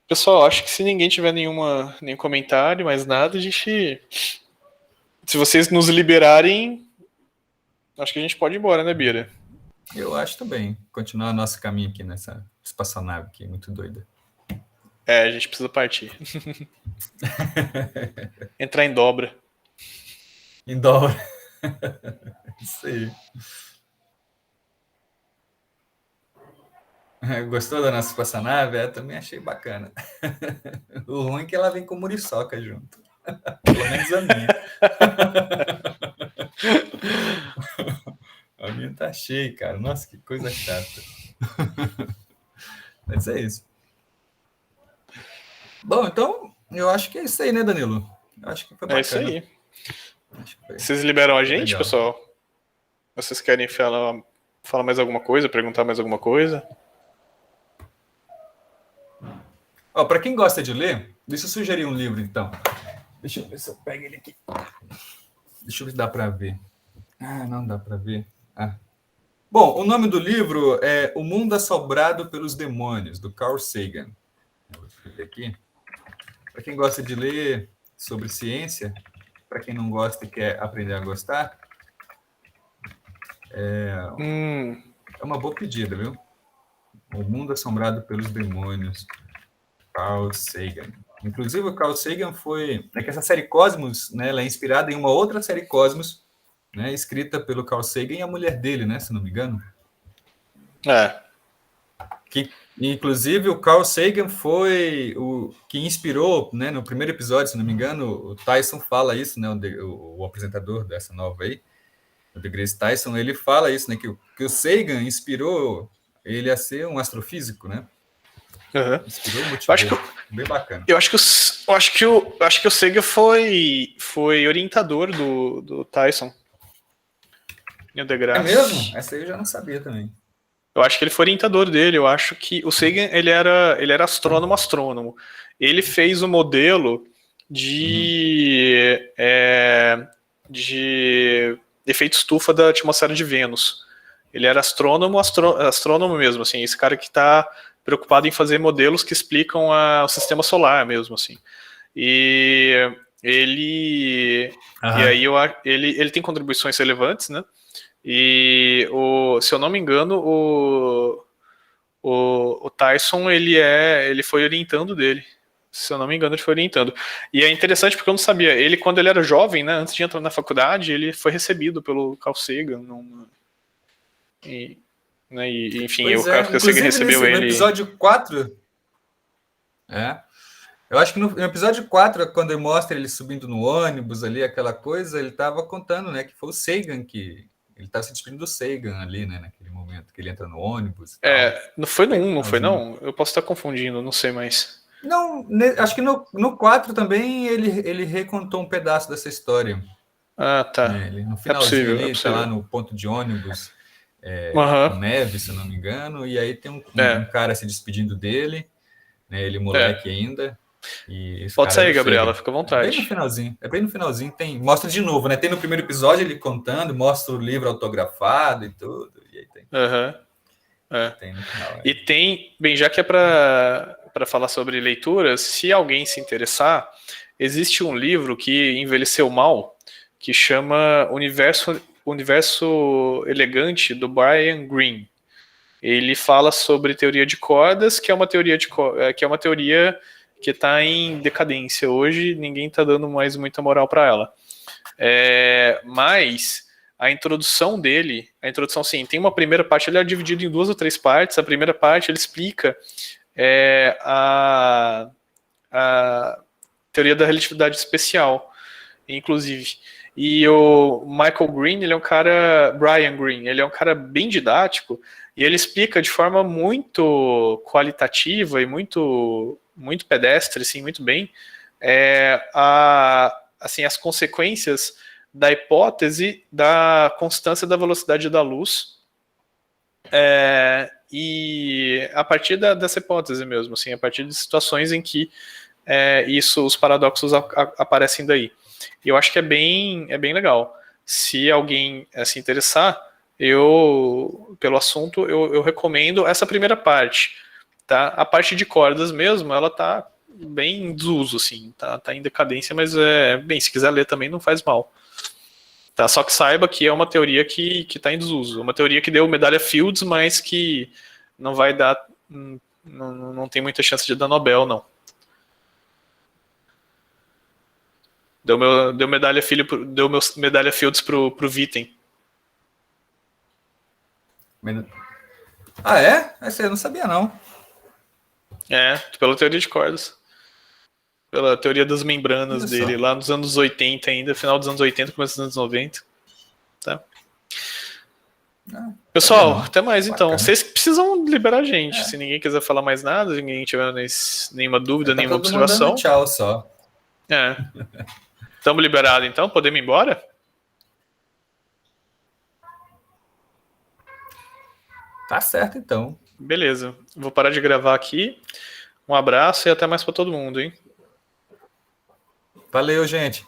Pessoal, acho que se ninguém tiver nenhum comentário, mais nada, a gente... Se vocês nos liberarem, acho que a gente pode ir embora, né, Bira? Eu acho também. Continuar nosso caminho aqui nessa espaçonave aqui, muito doida. A gente precisa partir. Entrar em dobra. Em dólar. Isso aí. Gostou da nossa espaçonave? Eu também achei bacana. O ruim é que ela vem com muriçoca junto. Pelo menos a minha. A minha tá cheia, cara. Nossa, que coisa chata. Mas é isso. Bom, então, eu acho que é isso aí, né, Danilo? Eu acho que foi bacana. É isso aí. Acho que foi Vocês liberam a gente, legal. pessoal? Vocês querem falar mais alguma coisa, perguntar mais alguma coisa? Ó, para quem gosta de ler, deixa eu sugerir um livro, então. Deixa eu ver se eu pego ele aqui. Deixa eu ver se dá para ver. Ah, não dá para ver. Ah. Bom, o nome do livro é O Mundo Assombrado pelos Demônios, do Carl Sagan. Vou escrever aqui. Para quem gosta de ler sobre ciência, para quem não gosta e quer aprender a gostar, é uma boa pedida, viu? O Mundo Assombrado pelos Demônios, Carl Sagan. Inclusive, o Carl Sagan foi... É que essa série Cosmos, né, ela é inspirada em uma outra série Cosmos, né, escrita pelo Carl Sagan e a mulher dele, né, se não me engano. Que, inclusive, o Carl Sagan foi o que inspirou, né, no primeiro episódio, se não me engano, o Tyson fala isso, né, o apresentador dessa nova aí, o DeGrasse Tyson, ele fala isso, né, que o Sagan inspirou ele a ser um astrofísico, né? Uhum. Inspirou, motivou. Bem bacana. Eu acho que o Sagan foi orientador do Tyson. E o DeGrasse. É mesmo? Essa aí eu já não sabia também. Eu acho que ele foi orientador dele. Eu acho que o Sagan ele era astrônomo. Ele fez o modelo de efeito estufa da atmosfera de Vênus. Ele era astrônomo mesmo, assim, esse cara que está preocupado em fazer modelos que explicam o sistema solar mesmo, assim. E ele e aí ele tem contribuições relevantes, né? E se eu não me engano, o Tyson ele foi orientando dele. Se eu não me engano, ele foi orientando. E é interessante porque eu não sabia. Ele, quando ele era jovem, né, antes de entrar na faculdade, ele foi recebido pelo Carl Sagan. Enfim, o Carl Sagan recebeu ele. No episódio 4. Eu acho que no episódio 4, quando ele mostra ele subindo no ônibus ali, aquela coisa, ele estava contando, né, que foi o Sagan que... Ele estava se despedindo do Sagan ali, né, naquele momento que ele entra no ônibus. Não foi no 1, não foi não? Eu posso estar confundindo, não sei mais. Não, acho que no 4 também ele recontou um pedaço dessa história. Ah, tá. Ele, no finalzinho ali, tá lá no ponto de ônibus, com neve, se eu não me engano, e aí tem um cara se despedindo dele, né, ele moleque ainda. E pode sair, Gabriela, fica à vontade. Bem no finalzinho, mostra de novo, né? Tem no primeiro episódio ele contando, mostra o livro autografado e tudo. E aí tem. Tem no final. E tem, bem, já que é para falar sobre leituras, se alguém se interessar, existe um livro que envelheceu mal, que chama Universo Elegante, do Brian Greene. Ele fala sobre teoria de cordas, que é uma teoria que está em decadência hoje, ninguém está dando mais muita moral para ela. Mas a introdução dele, sim, tem uma primeira parte, ele é dividido em 2 ou 3 partes. A primeira parte ele explica a teoria da relatividade especial, inclusive. E o Michael Green, Brian Greene, ele é um cara bem didático, e ele explica de forma muito qualitativa e muito pedestre, assim, muito bem, assim, as consequências da hipótese da constância da velocidade da luz, e a partir dessa hipótese mesmo, assim, a partir de situações em que os paradoxos aparecem daí. E eu acho que é bem legal. Se alguém se interessar, pelo assunto, eu recomendo essa primeira parte. Tá? A parte de cordas mesmo, ela tá bem em desuso, assim, tá em decadência, mas bem, se quiser ler também não faz mal. Tá? Só que saiba que é uma teoria que tá em desuso. Uma teoria que deu medalha Fields, mas que não vai dar... Não tem muita chance de dar Nobel, não. Deu medalha Fields pro Witten. Ah, é? Essa eu não sabia, não. Pela teoria de cordas. Pela teoria das membranas dele, lá nos anos 80 ainda, final dos anos 80, começo dos anos 90. Tá? Pessoal, não. até mais então. Bacana. Vocês precisam liberar a gente. Se ninguém quiser falar mais nada, se ninguém tiver nenhuma dúvida, Tá nenhuma todo mundo observação. dando tchau só. Estamos liberados então? Podemos ir embora? Tá certo, então. Beleza. Vou parar de gravar aqui. Um abraço e até mais para todo mundo, hein? Valeu, gente.